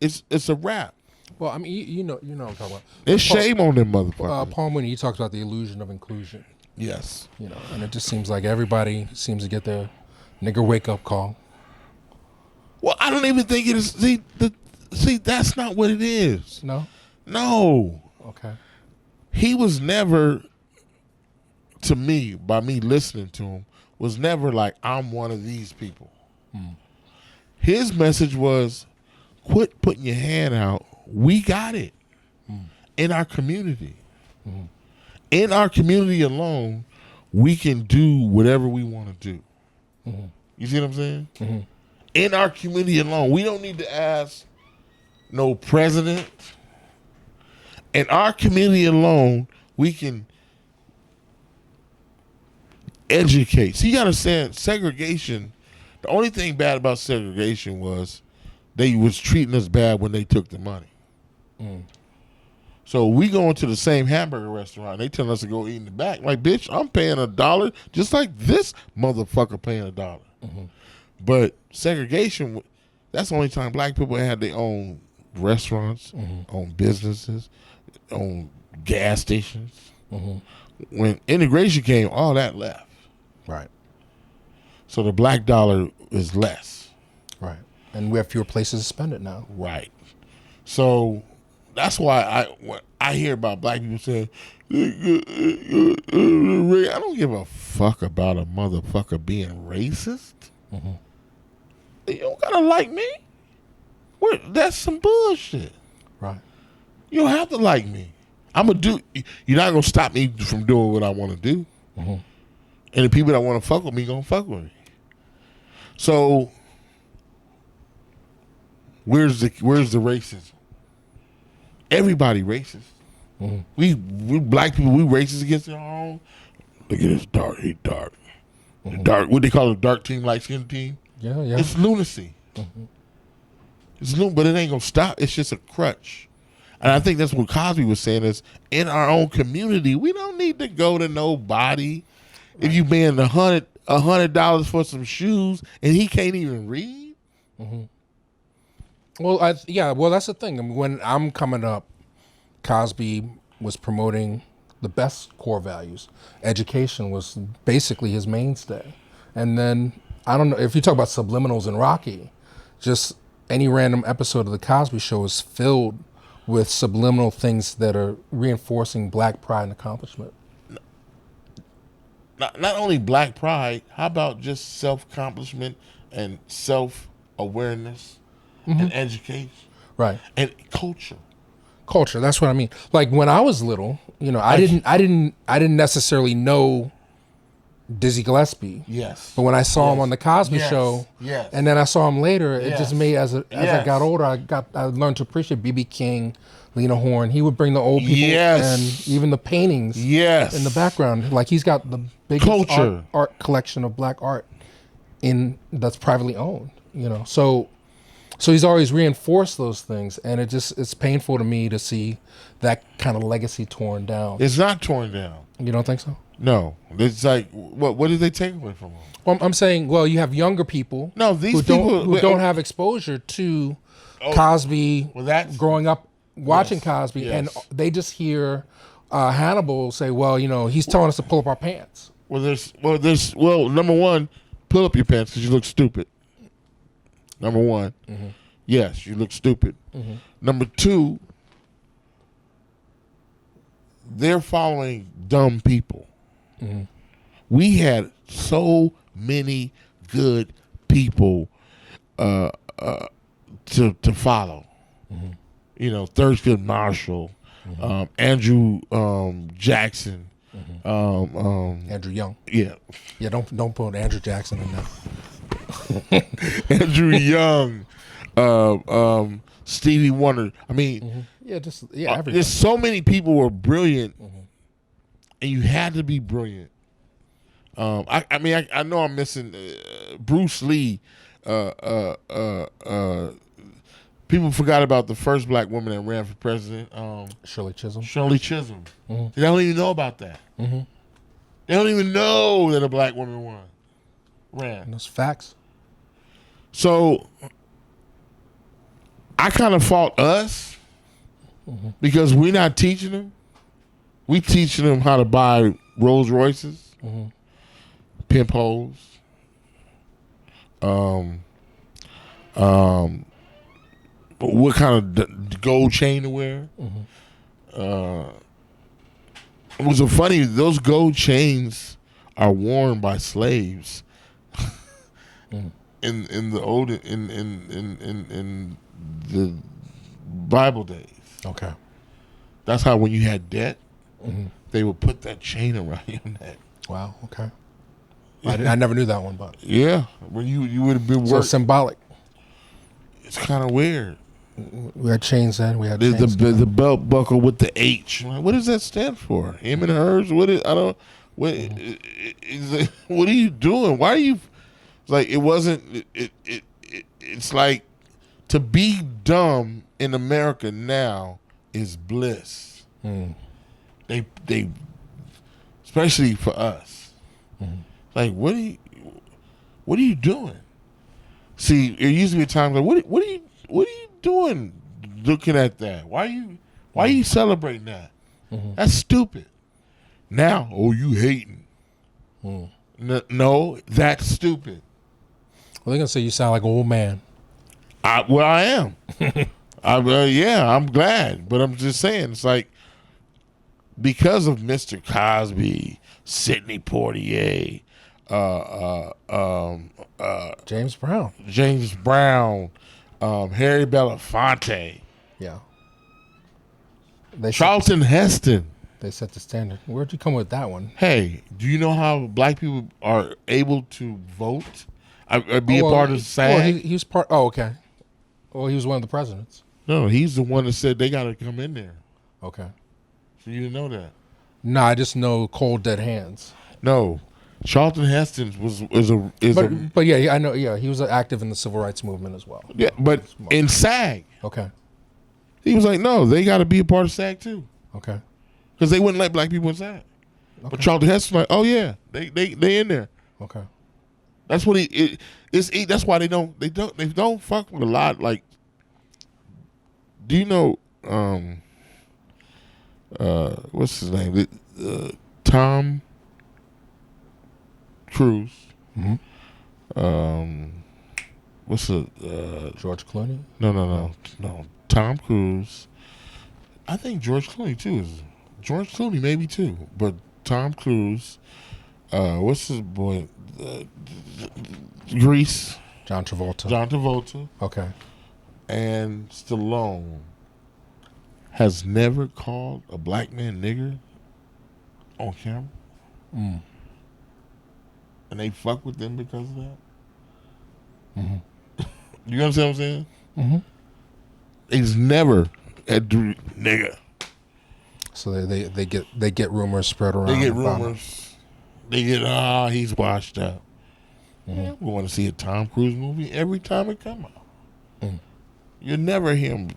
S2: it's a wrap.
S1: Well, I mean, you know what I'm talking about.
S2: It's shame on them motherfuckers.
S1: Paul Mooney, he talks about the illusion of inclusion.
S2: Yes.
S1: You know, and it just seems like everybody seems to get their nigger wake-up call.
S2: Well, I don't even think it is. See, that's not what it is.
S1: No?
S2: No.
S1: Okay.
S2: He was never, to me, by me listening to him, was never like, I'm one of these people. His message was, quit putting your hand out. We got it in our community. In our community alone, we can do whatever we want to do. You see what I'm saying? In our community alone, we don't need to ask no president. In our community alone, we can educate. See, you got to understand, segregation, the only thing bad about segregation was they was treating us bad when they took the money. So we go into the same hamburger restaurant. They tell us to go eat in the back. Like, bitch, I'm paying $1 just like this motherfucker paying $1. But segregation, that's the only time black people had their own restaurants, own businesses, own gas stations. When integration came, all that left.
S1: Right.
S2: So the black dollar is less.
S1: Right. And we have fewer places to spend it now.
S2: Right. So that's why when I hear about black people saying, I don't give a fuck about a motherfucker being racist. You don't gotta like me. That's some bullshit.
S1: Right.
S2: You don't have to like me. You're not gonna stop me from doing what I want to do. And the people that want to fuck with me gonna fuck with me. So where's the racism? Everybody racist. We black people, we racist against our own. Look at this dark, he dark. Dark, what they call a dark team, light skin team.
S1: Yeah.
S2: It's lunacy. But it ain't gonna stop. It's just a crutch. And I think that's what Cosby was saying is in our own community, we don't need to go to nobody. Right. If you paying $100 for some shoes and he can't even read.
S1: Well, that's the thing. I mean, when I'm coming up, Cosby was promoting the best core values. Education was basically his mainstay. And then, I don't know, if you talk about subliminals in Rocky, just any random episode of The Cosby Show is filled with subliminal things that are reinforcing black pride and accomplishment.
S2: Not only black pride, how about just self-accomplishment and self-awareness and education?
S1: Right.
S2: And culture.
S1: Culture, that's what I mean. Like when I was little, I didn't necessarily know Dizzy Gillespie.
S2: Yes.
S1: But when I saw him on the Cosby Show, and then I saw him later, it just made as I got older, I learned to appreciate B.B. King, Lena Horne. He would bring the old people and even the paintings in the background. Like he's got the biggest art collection of black art that's privately owned. So he's always reinforced those things, and it's painful to me to see that kind of legacy torn down.
S2: It's not torn down.
S1: You don't think so?
S2: No. It's like, what did they take away from him?
S1: Well, I'm saying, you have younger people who don't have exposure to Cosby growing up watching Cosby, and they just hear Hannibal say, he's telling us to pull up our pants.
S2: Number one, pull up your pants because you look stupid. Number one, yes, you look stupid. Number two, they're following dumb people. We had so many good people to follow. Thurgood Marshall, Andrew Jackson,
S1: Andrew Young.
S2: Yeah.
S1: Don't put Andrew Jackson in there.
S2: Andrew Young, Stevie Wonder. I mean, there's so many people who were brilliant, and you had to be brilliant. I know I'm missing Bruce Lee. People forgot about the first black woman that ran for president,
S1: Shirley Chisholm.
S2: They don't even know about that. They don't even know that a black woman ran.
S1: And those facts.
S2: So I kind of fault us because we're not teaching them. We teaching them how to buy Rolls Royces, pimp hoes, what kind of gold chain to wear. It was so funny. Those gold chains are worn by slaves. In the Bible days. Okay. That's how when you had debt, they would put that chain around your neck.
S1: Wow. Okay. I never knew that one, but
S2: yeah, when you would have been
S1: so symbolic.
S2: It's kind of weird.
S1: We had chains then. We had
S2: the belt buckle with the H. What does that stand for? Him and hers. What are you doing? Why are you? Like it wasn't. It's like to be dumb in America now is bliss. They especially for us. Like, what are you doing? See, there used to be times like, what are you doing looking at that? Why are you celebrating that? That's stupid. Now, you hating. No, that's stupid.
S1: Well, they're gonna say you sound like an old man.
S2: I am. I'm glad, but I'm just saying, it's like, because of Mr. Cosby, Sidney Poitier,
S1: James Brown,
S2: Harry Belafonte,
S1: yeah,
S2: Charlton Heston.
S1: They set the standard. Where'd you come with that one?
S2: Hey, do you know how black people are able to vote? Be a part of SAG?
S1: Well, he was part. Oh, okay. Well, he was one of the presidents.
S2: No, he's the one that said they got to come in there.
S1: Okay.
S2: So you didn't know that?
S1: No, I just know cold dead hands.
S2: No, Charlton Heston
S1: But yeah, I know. Yeah, he was active in the civil rights movement as well.
S2: Yeah, but in SAG.
S1: Okay.
S2: He was like, no, they got to be a part of SAG too.
S1: Okay.
S2: Because they wouldn't let black people in SAG. Okay. But Charlton Heston was like, oh yeah, they in there.
S1: Okay.
S2: That's what that's why they don't fuck with a lot. Like, do you know what's his name? Tom Cruise. What's the
S1: George Clooney?
S2: No. Tom Cruise. I think George Clooney too. George Clooney maybe too, but Tom Cruise. What's his boy? Grease.
S1: John Travolta. Okay.
S2: And Stallone has never called a black man nigger on camera. And they fuck with them because of that. You understand what I'm saying? He's never had nigga.
S1: So they get rumors spread around.
S2: They get rumors. They get he's washed up. Yeah, we want to see a Tom Cruise movie every time it come out. You never hear him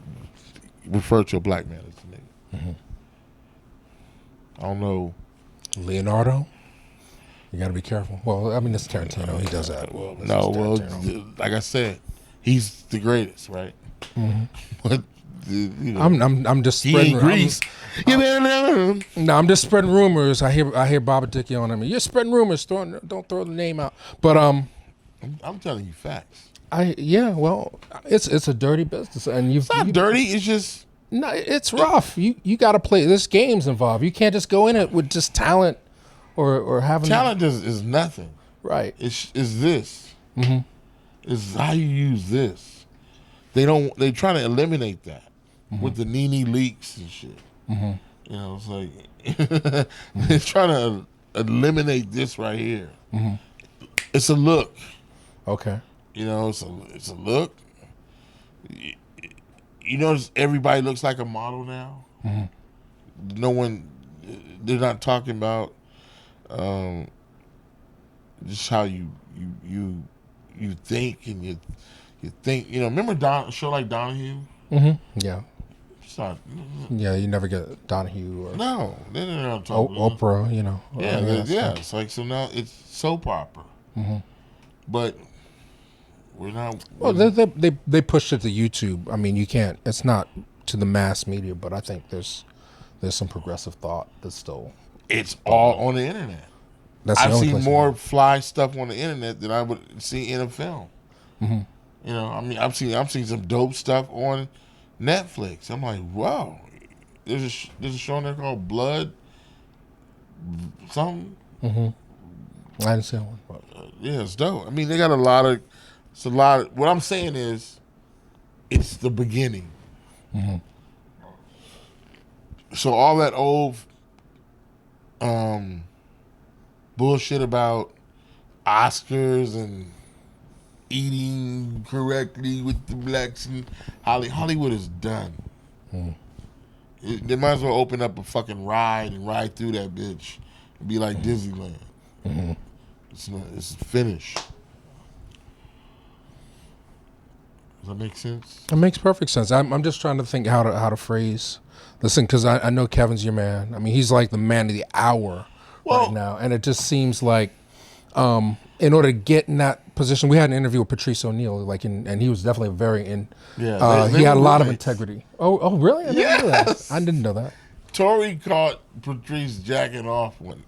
S2: refer to a black man as a nigga. I don't know.
S1: Leonardo? You got to be careful. Well, I mean, it's Tarantino. He does that.
S2: Like I said, he's the greatest, right? But
S1: I'm just spreading. I'm just spreading rumors. I hear Baba Dick yelling at me. You're spreading rumors. Don't throw the name out. But
S2: I'm telling you facts.
S1: Well, it's a dirty business, and
S2: it's not dirty. It's just
S1: no. It's rough. You got to play. There's games involved. You can't just go in it with just talent or having
S2: talent is nothing.
S1: Right.
S2: It's this. It's how you use this. They try to eliminate that with the Nene leaks and shit. You know, it's like they're trying to eliminate this right here. It's a look.
S1: Okay.
S2: You know, it's a look. You notice everybody looks like a model now. No one. They're not talking about just how you think and you think. You know, remember a show like Donahue?
S1: Yeah.
S2: Yeah,
S1: you never get Donahue or
S2: no. They're not talking
S1: Oprah. You know.
S2: Yeah. It's like, so now it's soap opera. But we're not.
S1: Well, they pushed it to YouTube. I mean, you can't. It's not to the mass media, but I think there's some progressive thought that's still.
S2: It's all on the internet. I've seen more fly stuff on the internet than I would see in a film. You know, I mean, I've seen some dope stuff on Netflix. I'm like, wow. There's a show on there called Blood something.
S1: I didn't see that one. But.
S2: Yeah, it's dope. I mean, they got a lot of. What I'm saying is, it's the beginning. So all that old bullshit about Oscars and eating correctly with the blacks and Hollywood is done. They might as well open up a fucking ride and ride through that bitch and be like Disneyland. It's finished. Does that make sense?
S1: It makes perfect sense. I'm just trying to think how to phrase Listen, because I know Kevin's your man. I mean, he's like the man of the hour right now, and it just seems like in order to get in that position, we had an interview with Patrice O'Neal, and he was definitely very in.
S2: Yeah,
S1: he had a lot of integrity. Oh, really? I didn't know that. I didn't know that.
S2: Tori caught Patrice jacking off when.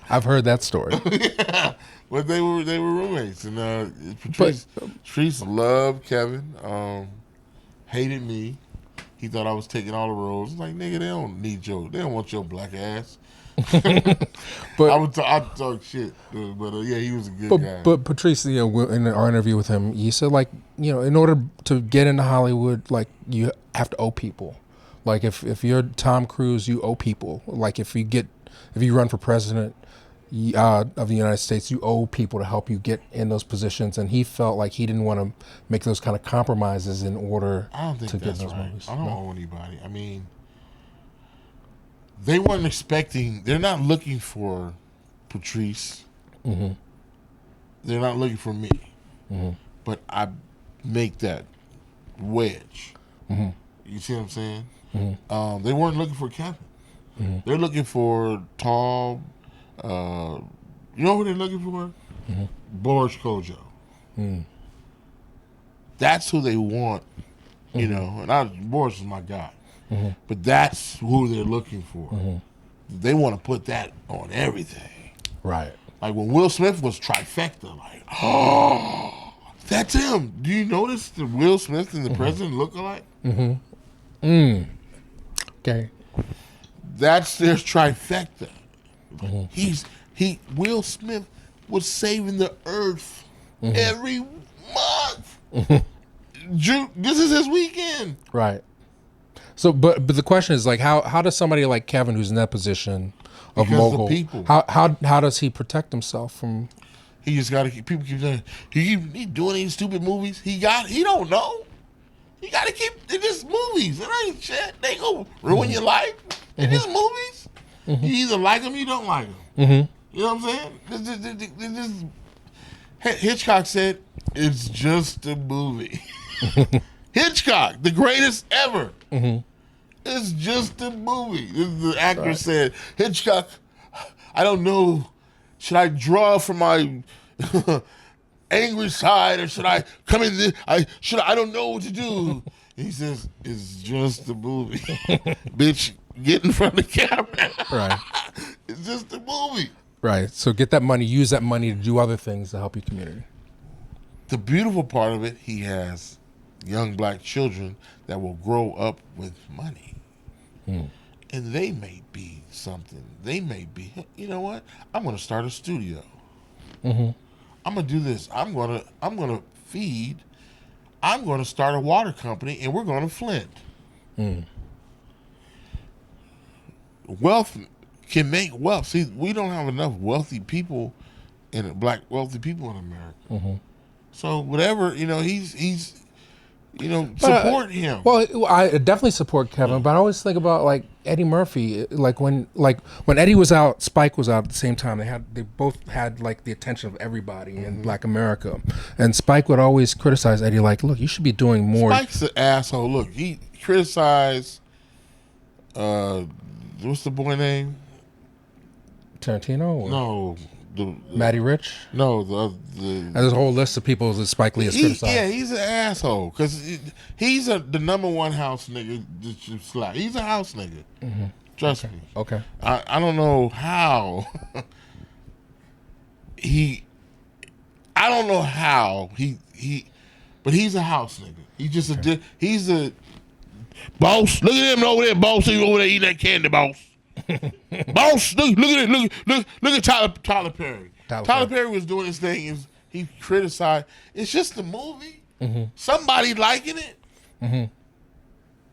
S1: I've heard that story.
S2: Yeah, but they were roommates, and Patrice loved Kevin, hated me. He thought I was taking all the roles. Like, nigga, they don't want your black ass.
S1: But
S2: I talk shit, but yeah, he was a good guy.
S1: But Patrice, in our interview with him, he said, like, in order to get into Hollywood, like, you have to owe people. Like, if you're Tom Cruise, you owe people. Like, if you run for president of the United States, you owe people to help you get in those positions. And he felt like he didn't want to make those kind of compromises in order to get those movies.
S2: I don't owe anybody. I mean, they weren't expecting. They're not looking for Patrice. Mm-hmm. They're not looking for me. Mm-hmm. But I make that wedge. Mm-hmm. You see what I'm saying? Mm-hmm. They weren't looking for Kevin. Mm-hmm. They're looking for tall. You know who they're looking for? Mm-hmm. Boris Kojo. Mm. That's who they want. Mm-hmm. And Boris is my guy. Mm-hmm. But that's who they're looking for. Mm-hmm. They want to put that on everything.
S1: Right.
S2: Like when Will Smith was trifecta, like, oh, that's him. Do you notice the Will Smith and the president look alike? Mm-hmm. Okay. That's their trifecta. Mm-hmm. Will Smith was saving the earth every month. Mm-hmm. This is his weekend.
S1: Right. So, but the question is, like, how does somebody like Kevin, who's in that position of mogul, how does he protect himself from?
S2: He just got to keep. People keep saying he doing these stupid movies. He don't know. You got to keep. They're just movies. It ain't shit. They go ruin your life. They're just movies. Mm-hmm. You either like them, or you don't like them. Mm-hmm. You know what I'm saying? Hitchcock said it's just a movie. Hitchcock, the greatest ever. Mm-hmm. It's just a movie. The actor said, Hitchcock, I don't know. Should I draw from my angry side or should I come in this? I don't know what to do. He says, it's just a movie. Bitch, get in front of the camera. Right. It's just a movie.
S1: Right. So get that money, use that money to do other things to help your community.
S2: The beautiful part of it, he has young black children that will grow up with money. And they may be something. They may be, you know what? I'm going to start a studio. Mm-hmm. I'm going to do this. I'm going to feed. I'm going to start a water company, and we're going to Flint. Wealth can make wealth. See, we don't have enough wealthy people black wealthy people in America. Mm-hmm. So whatever, he's support him.
S1: Well, I definitely support Kevin, but I always think about like Eddie Murphy. Like when Eddie was out, Spike was out at the same time. They both had like the attention of everybody in Black America, and Spike would always criticize Eddie, like, "Look, you should be doing more."
S2: Spike's an asshole. Look, he criticized. What's the boy name?
S1: Tarantino? Or?
S2: No.
S1: Matty Rich?
S2: No,
S1: there's a whole list of people that Spike Lee has criticized.
S2: Yeah, he's an asshole because he's the number one house nigga. He's a house nigga. Mm-hmm. Trust me.
S1: Okay.
S2: I don't know how I don't know how but he's a house nigga. He's just he's a boss. Look at him over there, boss. He's over there eating that candy, boss. Boss, look at it. Look at Tyler Perry. Tyler Perry was doing his thing. He criticized. It's just a movie. Mm-hmm. Somebody liking it. Mm-hmm.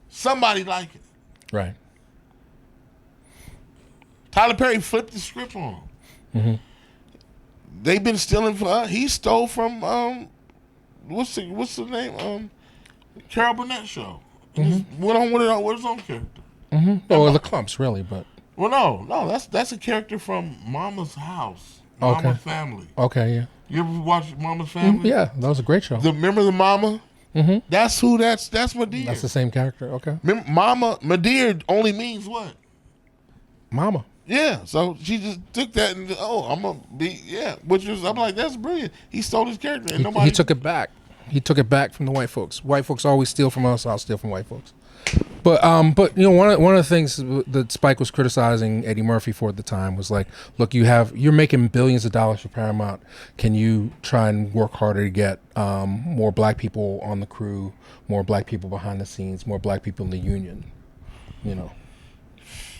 S2: Somebody liking it.
S1: Right.
S2: Tyler Perry flipped the script on him. Mm-hmm. They've been stealing from. He stole from what's the name? Carol Burnett show. Mm-hmm. Went on with his own character.
S1: Mm-hmm. Or the Clumps, really, but.
S2: Well, no, that's a character from Mama's House, Mama's Family.
S1: Okay, yeah.
S2: You ever watch Mama's Family?
S1: Yeah, that was a great show.
S2: Remember the mama? That's who. That's Madea.
S1: That's the same character. Okay.
S2: Remember, Mama Madea only means what?
S1: Mama.
S2: Yeah. So she just took that and I'm gonna be Which was I'm like that's brilliant. He stole his character and nobody.
S1: He took it back. He took it back from the white folks. White folks always steal from us. I'll steal from white folks. But one of the things that Spike was criticizing Eddie Murphy for at the time was like, look, you're making billions of dollars for Paramount. Can you try and work harder to get more black people on the crew, more black people behind the scenes, more black people in the union,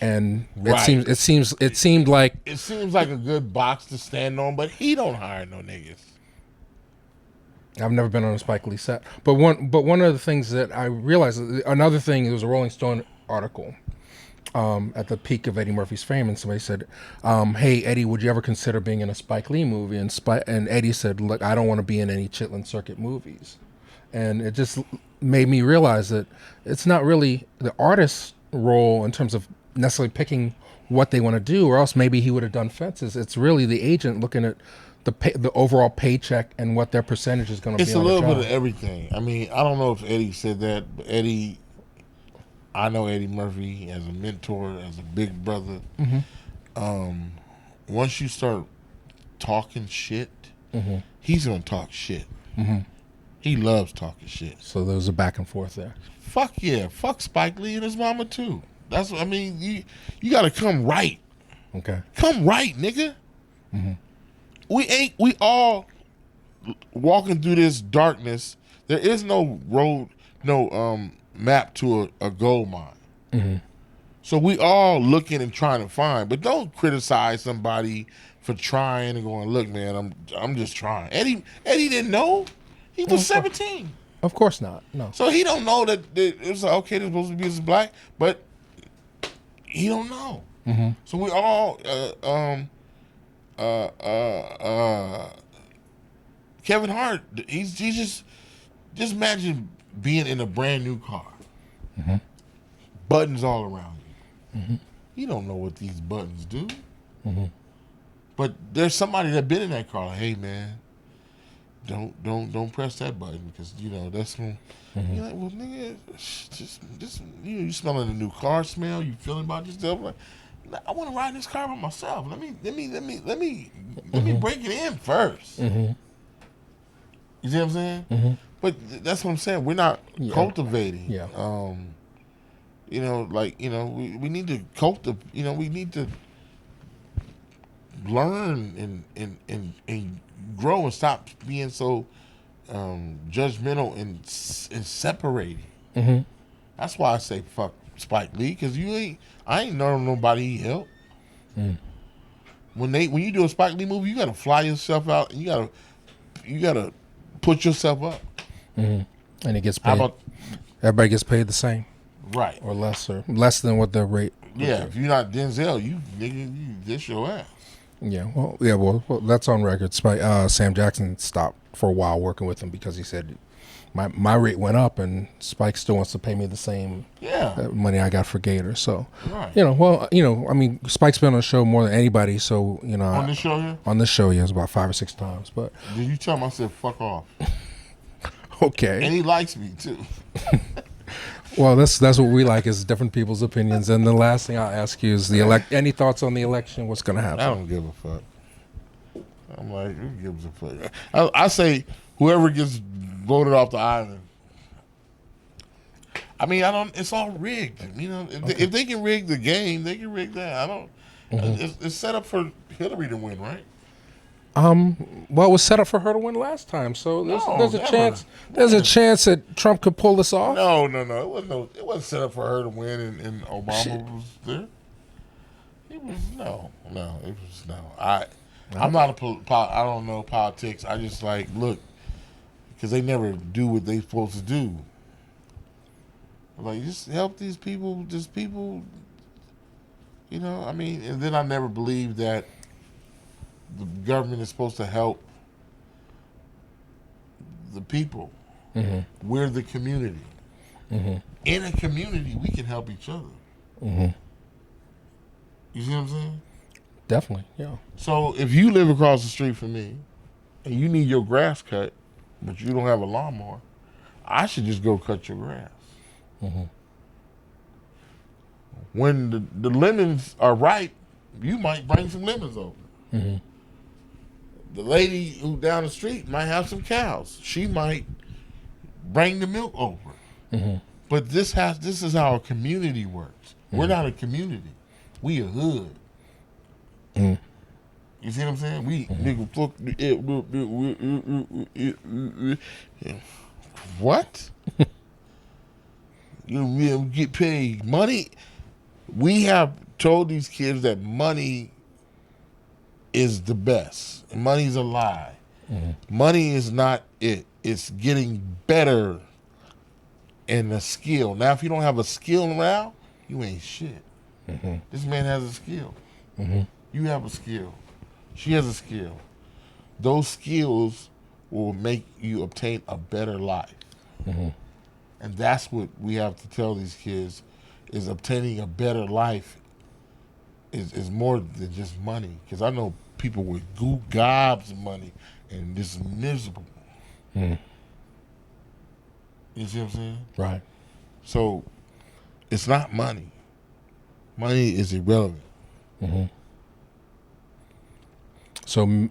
S1: And
S2: right.
S1: it seemed like
S2: a good box to stand on, but he don't hire no niggas.
S1: I've never been on a Spike Lee set, but one of the things that I realized, another thing, it was a Rolling Stone article at the peak of Eddie Murphy's fame, and somebody said, "Hey Eddie, would you ever consider being in a Spike Lee movie?" And Eddie said, "Look, I don't want to be in any Chitlin Circuit movies," and it just made me realize that it's not really the artist's role in terms of necessarily picking what they want to do, or else maybe he would have done Fences. It's really the agent looking at the overall paycheck and what their percentage is going to be.
S2: It's a little bit of everything. I mean, I don't know if Eddie said that, but I know Eddie Murphy as a mentor, as a big brother. Once you start talking shit, he's going to talk shit. He loves talking shit.
S1: So there was a back and forth there.
S2: Fuck yeah. Fuck Spike Lee and his mama too. That's what I mean. You got to come right.
S1: Okay.
S2: Come right, nigga. We all walking through this darkness. There is no road, no map to a gold mine. So we all looking and trying to find, but don't criticize somebody for trying and going, look, man, I'm just trying. Eddie didn't know. He was 17.
S1: Of course not. No.
S2: So he don't know that it was like, okay, they're supposed to be this black, but he don't know. So we all Kevin Hart, he's just imagine being in a brand new car, buttons all around you. You don't know what these buttons do, but there's somebody that been in that car. Like, hey man, don't press that button because that's when you're like, well nigga, just you smelling a new car smell. You feeling about yourself like. I want to ride this car by myself. Let me break it in first. You see what I'm saying? But that's what I'm saying. We're not cultivating.
S1: Yeah.
S2: We need to cultivate. We need to learn and grow and stop being so judgmental and separating. That's why I say fuck Spike Lee, because I ain't know nobody he helped. When you do a Spike Lee movie, you gotta fly yourself out and you gotta put yourself up.
S1: And it gets paid. Everybody gets paid the same,
S2: right?
S1: Or less than what their rate.
S2: Yeah, if you're not Denzel, you dish your ass.
S1: Yeah, well, that's on record. Sam Jackson stopped for a while working with him because he said, My rate went up, and Spike still wants to pay me the same money I got for Gator. So, I mean, Spike's been on the show more than anybody. So,
S2: on this show here,
S1: it's about 5 or 6 times. But
S2: did you tell him I said fuck off?
S1: Okay,
S2: and he likes me too.
S1: Well, that's what we like, is different people's opinions. And the last thing I'll ask you is any thoughts on the election? What's going to happen?
S2: I don't give a fuck. I'm like, who gives a fuck? I say whoever gets voted off the island. I mean, it's all rigged. If they can rig the game, they can rig that. I don't. It's set up for Hillary to win, right?
S1: Well, it was set up for her to win last time, so there's a chance. There's a chance that Trump could pull this off.
S2: No. It wasn't set up for her to win, and Obama was there. It was no. It was no. I'm not I don't know politics. I just look. Because they never do what they supposed to do. Like, just help these people, I mean, and then I never believed that the government is supposed to help the people. We're the community. In a community, we can help each other. You see what I'm saying?
S1: Definitely, yeah.
S2: So if you live across the street from me and you need your grass cut, but you don't have a lawnmower, I should just go cut your grass. When the lemons are ripe, you might bring some lemons over. The lady who down the street might have some cows. She might bring the milk over. But this is how a community works. We're not a community. We a hood. You see what I'm saying? We nigga fuck what? You get paid money. We have told these kids that money is the best. Money's a lie. Money is not it. It's getting better in a skill. Now, if you don't have a skill around, you ain't shit. This man has a skill. You have a skill. She has a skill. Those skills will make you obtain a better life. And that's what we have to tell these kids, is obtaining a better life is more than just money. Because I know people with gobs of money and just miserable. You see what I'm saying?
S1: Right.
S2: So it's not money. Money is irrelevant.
S1: So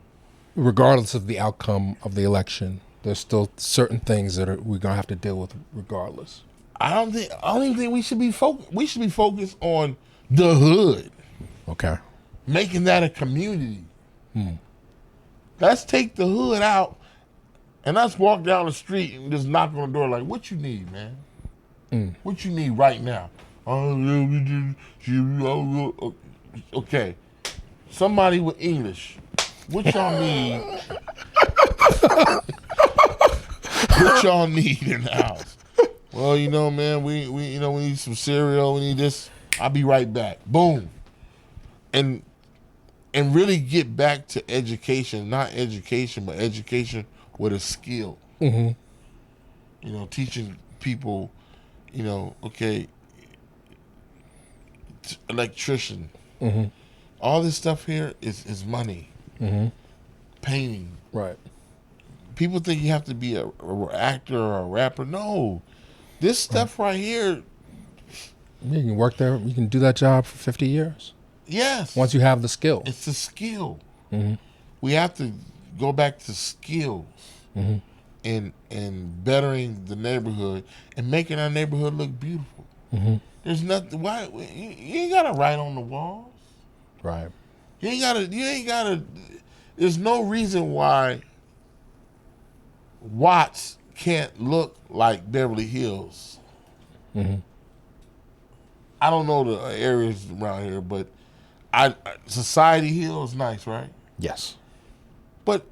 S1: regardless of the outcome of the election, there's still certain things that we're gonna have to deal with regardless.
S2: I don't even think we should be focused. We should be focused on the hood.
S1: Okay.
S2: Making that a community. Let's take the hood out and let's walk down the street and just knock on the door like, what you need, man? What you need right now? Okay. Somebody with English. What y'all need? What y'all need in the house? Well, you know, man, we need some cereal. We need this. I'll be right back. Boom. And really get back to education, not education, but education with a skill. You know, teaching people, you know, okay, electrician. All this stuff here is money. Painting.
S1: Right.
S2: People think you have to be a actor or a rapper. No. This stuff right here.
S1: You can work there. You can do that job for 50 years.
S2: Yes.
S1: Once you have the skill.
S2: It's a skill. We have to go back to skills and bettering the neighborhood and making our neighborhood look beautiful. There's nothing. Why you ain't gotta write on the walls.
S1: Right.
S2: You ain't gotta. There's no reason why Watts can't look like Beverly Hills. I don't know the areas around here, but Society Hill is nice, right?
S1: Yes.
S2: But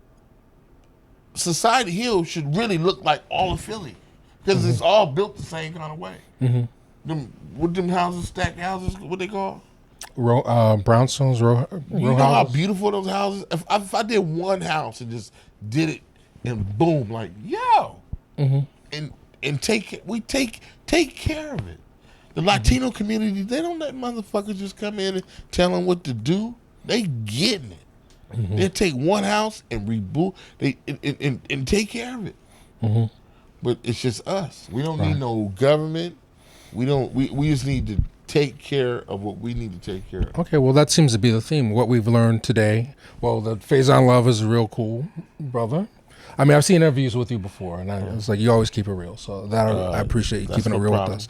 S2: Society Hill should really look like all of Philly because it's all built the same kind of way. Them houses, stacked houses, what they call?
S1: Brownstones, row
S2: You know how
S1: houses.
S2: beautiful those houses? If I did one house and just did it and boom, like, yo, and take care of it. The Latino community, they don't let motherfuckers just come in and tell them what to do. They getting it. They take one house and reboot and take care of it. But it's just us. We don't need no government. We just need to take care of what we need to take care of.
S1: Okay, well, that seems to be the theme. What we've learned today. Well, the Faizon Love is a real cool brother. I mean, I've seen interviews with you before, and it's like you always keep it real. So that I appreciate you keeping it real with us.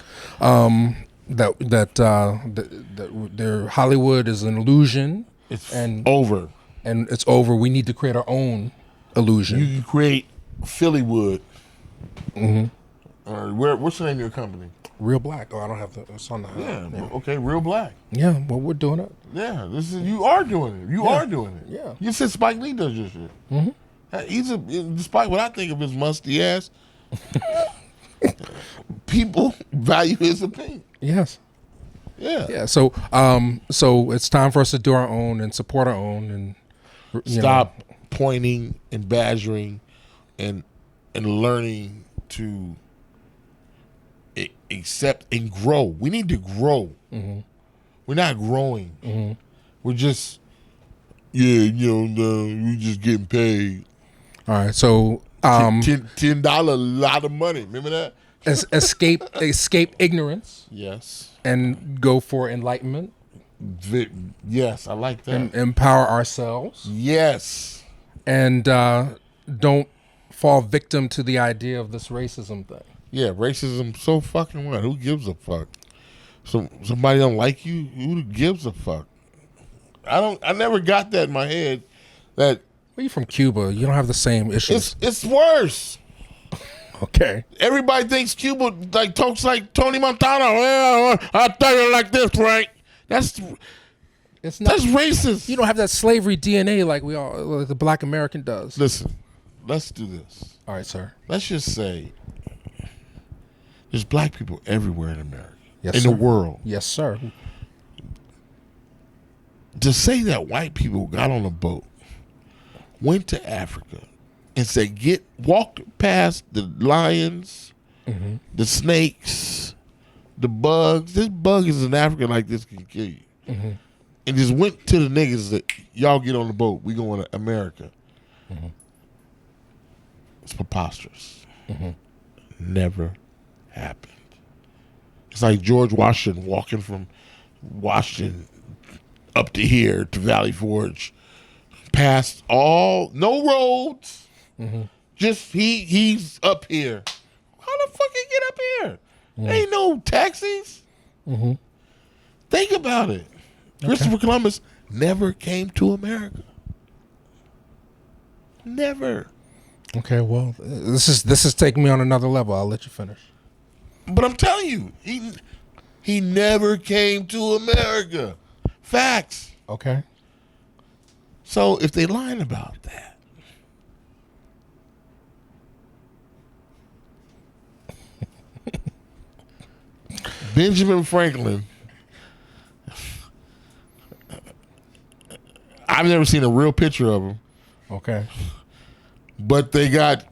S1: That their Hollywood is an illusion.
S2: It's
S1: over, and it's over. We need to create our own illusion.
S2: You can create Phillywood. What's the name of your company?
S1: Reelblack. Oh, I don't have the. It's on the.
S2: Yeah. Okay. Reelblack.
S1: Yeah. Well, we're doing it.
S2: Yeah. You are doing it. You are doing it.
S1: Yeah.
S2: You said Spike Lee does your shit. Despite what I think of his musty ass, people value his opinion.
S1: Yes.
S2: Yeah.
S1: Yeah. So it's time for us to do our own and support our own and
S2: stop pointing and badgering and learning to accept and grow. We need to grow. We're not growing. We're just we just getting paid.
S1: All right. So
S2: $10, a lot of money. Remember that?
S1: Escape ignorance.
S2: Yes.
S1: And go for enlightenment.
S2: Yes, I like that.
S1: And empower ourselves.
S2: Yes.
S1: And don't fall victim to the idea of this racism thing.
S2: Yeah, racism so fucking what? Who gives a fuck? Somebody don't like you? Who gives a fuck? I never got that in my head. That
S1: well, you're from Cuba. You don't have the same issues.
S2: It's worse.
S1: Okay.
S2: Everybody thinks Cuba like talks like Tony Montana. Well, I'll tell you like this, Frank. That's racist.
S1: You don't have that slavery DNA like the black American does.
S2: Listen, let's do this.
S1: All right, sir.
S2: Let's just say there's black people everywhere in America.
S1: Yes,
S2: in
S1: sir.
S2: the world.
S1: Yes, sir.
S2: To say that white people got on a boat, went to Africa, and said, walked past the lions, the snakes, the bugs. This bug is in Africa like this can kill you. And just went to the niggas and said, y'all get on the boat. We going to America. It's preposterous. Never happened. It's like George Washington walking from Washington up to here to Valley Forge, past no roads. Just he's up here. How the fuck he get up here? Ain't no taxis. Think about it. Okay. Christopher Columbus never came to America. Never.
S1: Okay, well, this is taking me on another level. I'll let you finish.
S2: But I'm telling you, he never came to America. Facts.
S1: Okay.
S2: So if they lying about that, Benjamin Franklin, I've never seen a real picture of him.
S1: Okay.
S2: But they got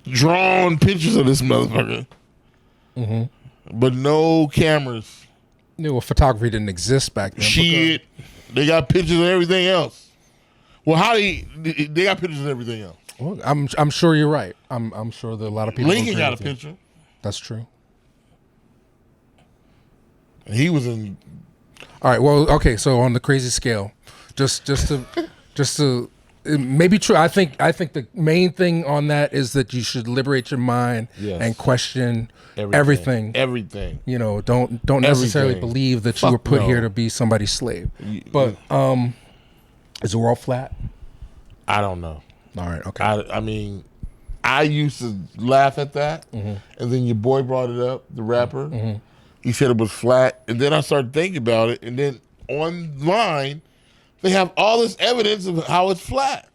S2: drawn pictures of this motherfucker. But no cameras.
S1: Well, photography didn't exist back then.
S2: Shit. They got pictures of everything else. Well, they got pictures of everything else.
S1: Well, I'm sure you're right. I'm sure that a lot of people.
S2: Lincoln got a picture.
S1: That's true.
S2: And he was in.
S1: All right. Well, okay. So on the crazy scale, just to it may be true. I think the main thing on that is that you should liberate your mind and question everything.
S2: Everything.
S1: You know, don't necessarily believe that you were put here to be somebody's slave. But is the world flat?
S2: I don't know.
S1: All right. Okay.
S2: I mean, I used to laugh at that, and then your boy brought it up, the rapper. He said it was flat, and then I started thinking about it, and then online they have all this evidence of how it's flat.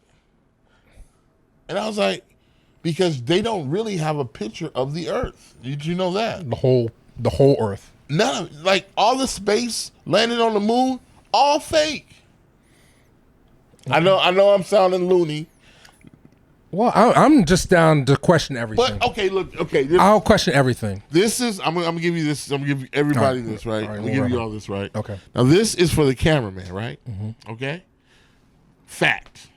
S2: And I was like, because they don't really have a picture of the Earth. Did you know that?
S1: The whole Earth.
S2: None of, like, all the space landing on the moon, all fake. I know I'm sounding loony.
S1: Well, I'm just down to question everything.
S2: But okay.
S1: I'll question everything.
S2: This is I'm gonna give you this. I'm gonna give everybody this, right? I'm gonna give you all this, right?
S1: Okay.
S2: Now this is for the cameraman, right? Okay. Fact.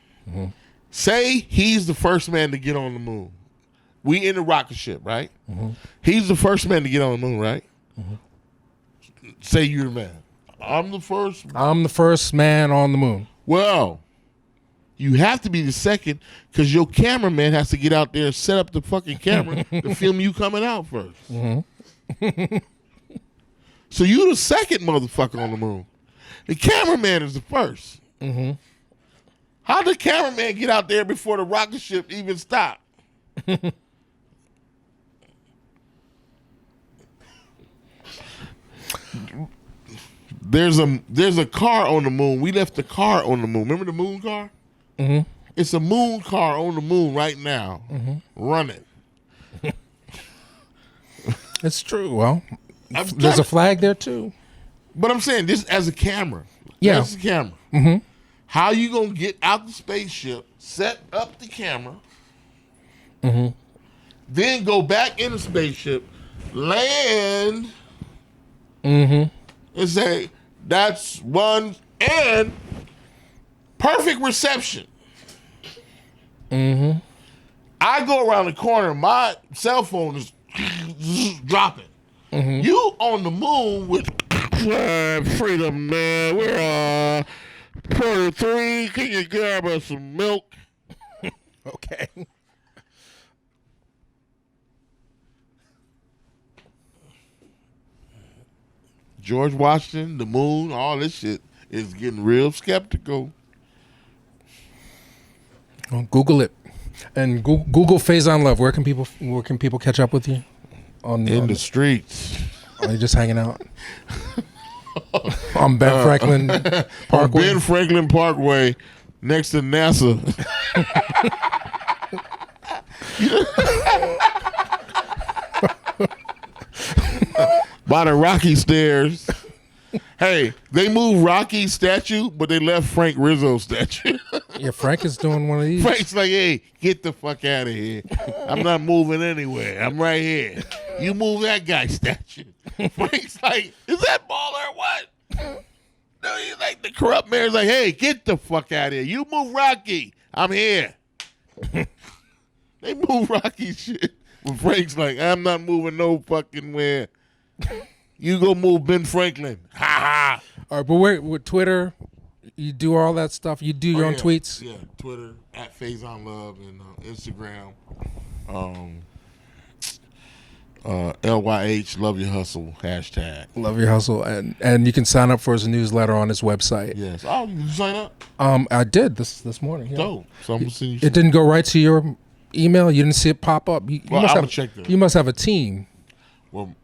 S2: Say he's the first man to get on the moon. We in the rocket ship, right? He's the first man to get on the moon, right? Say you're the man. I'm the first.
S1: I'm the first man on the moon.
S2: Well, you have to be the second because your cameraman has to get out there and set up the fucking camera to film you coming out first. So you the second motherfucker on the moon. The cameraman is the first. How did the cameraman get out there before the rocket ship even stopped? There's a car on the moon. We left the car on the moon. Remember the moon car? It's a moon car on the moon right now, running.
S1: It's true. Well, there's a flag there too.
S2: But I'm saying this as a camera.
S1: Yeah,
S2: as a camera. How you gonna get out the spaceship, set up the camera, then go back in the spaceship, land, and say that's one and perfect reception. I go around the corner, my cell phone is dropping. You on the moon with freedom, man. We're Porter 3. Can you grab us some milk?
S1: Okay.
S2: George Washington, the moon, all this shit is getting real skeptical.
S1: Well, Google it, and Google Faizon Love. Where can people catch up with you?
S2: In the streets.
S1: Are you just hanging out? On Ben Franklin Parkway.
S2: On Ben Franklin Parkway, next to NASA. By the Rocky stairs. Hey, they moved Rocky's statue, but they left Frank Rizzo's statue.
S1: Yeah, Frank is doing one of these.
S2: Frank's like, hey, get the fuck out of here. I'm not moving anywhere. I'm right here. You move that guy's statue. Frank's like, is that baller or what? No, he's like, the corrupt mayor's like, hey, get the fuck out of here. You move Rocky. I'm here. They move Rocky shit. But Frank's like, I'm not moving no fucking where. You go move Ben Franklin. Ha ha.
S1: All right, but with Twitter, you do all that stuff. You do your own tweets.
S2: Yeah, Twitter at Faizon Love and Instagram. LYH Love Your Hustle #.
S1: Love Your Hustle, and you can sign up for his newsletter on his website.
S2: Yes. Oh, you sign up?
S1: I did this morning. Yeah.
S2: Dope. So I'm gonna send you.
S1: It didn't go right to your email. You didn't see it pop up. You
S2: I'll check that.
S1: You must have a team.
S2: Well,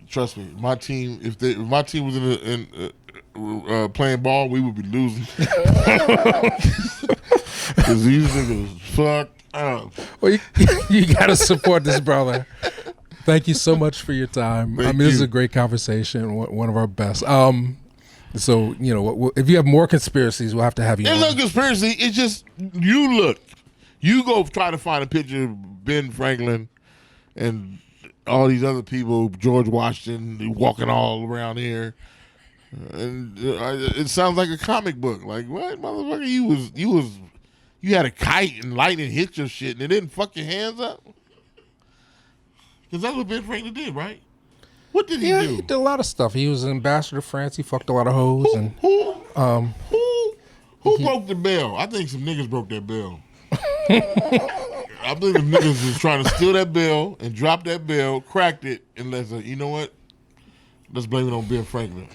S2: trust me, my team. If my team was playing ball, we would be losing. Because these niggas fuck up.
S1: Well, you gotta support this brother. Thank you so much for your time. This is a great conversation. One of our best. So if you have more conspiracies, we'll have to have you.
S2: It's no conspiracy. It's just you go try to find a picture of Ben Franklin and all these other people, George Washington, walking all around here, and it sounds like a comic book. Like, what, motherfucker? You had a kite and lightning hit your shit and it didn't fuck your hands up. Because that's what Ben Franklin did, right? What did he do?
S1: He did a lot of stuff. He was an ambassador to France. He fucked a lot of hoes.
S2: Who broke the bell? I think some niggas broke that bell. I believe the niggas was trying to steal that bell and drop that bell, cracked it, and let's say, you know what? Let's blame it on Ben Franklin.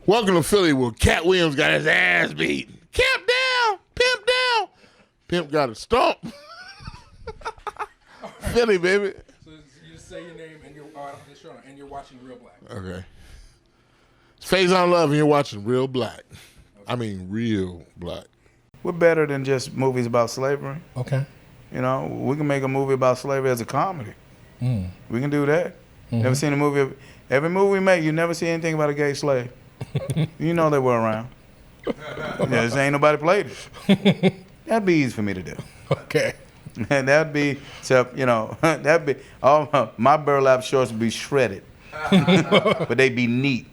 S2: Welcome to Philly where Cat Williams got his ass beat. Camp down, pimp down. Pimp got a stomp. Philly, baby.
S1: So you just say your name and you're watching Real Black.
S2: Okay. It's Faizon Love and you're watching Real Black. Okay. I mean Real Black.
S3: We're better than just movies about slavery.
S1: Okay.
S3: We can make a movie about slavery as a comedy. We can do that. Never seen a movie. Every movie we make, you never see anything about a gay slave. You know they were around. Just ain't nobody played it. That'd be easy for me to do.
S1: Okay.
S3: And that'd be, all my burlap shorts would be shredded. But they'd be neat.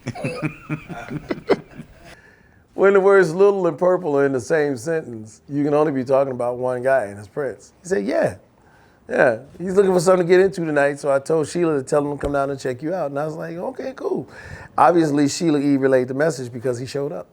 S4: When the words little and purple are in the same sentence, you can only be talking about one guy, and it's Prince. He said, yeah. He's looking for something to get into tonight, so I told Sheila to tell him to come down and check you out. And I was like, okay, cool. Obviously, Sheila E relayed the message because he showed up.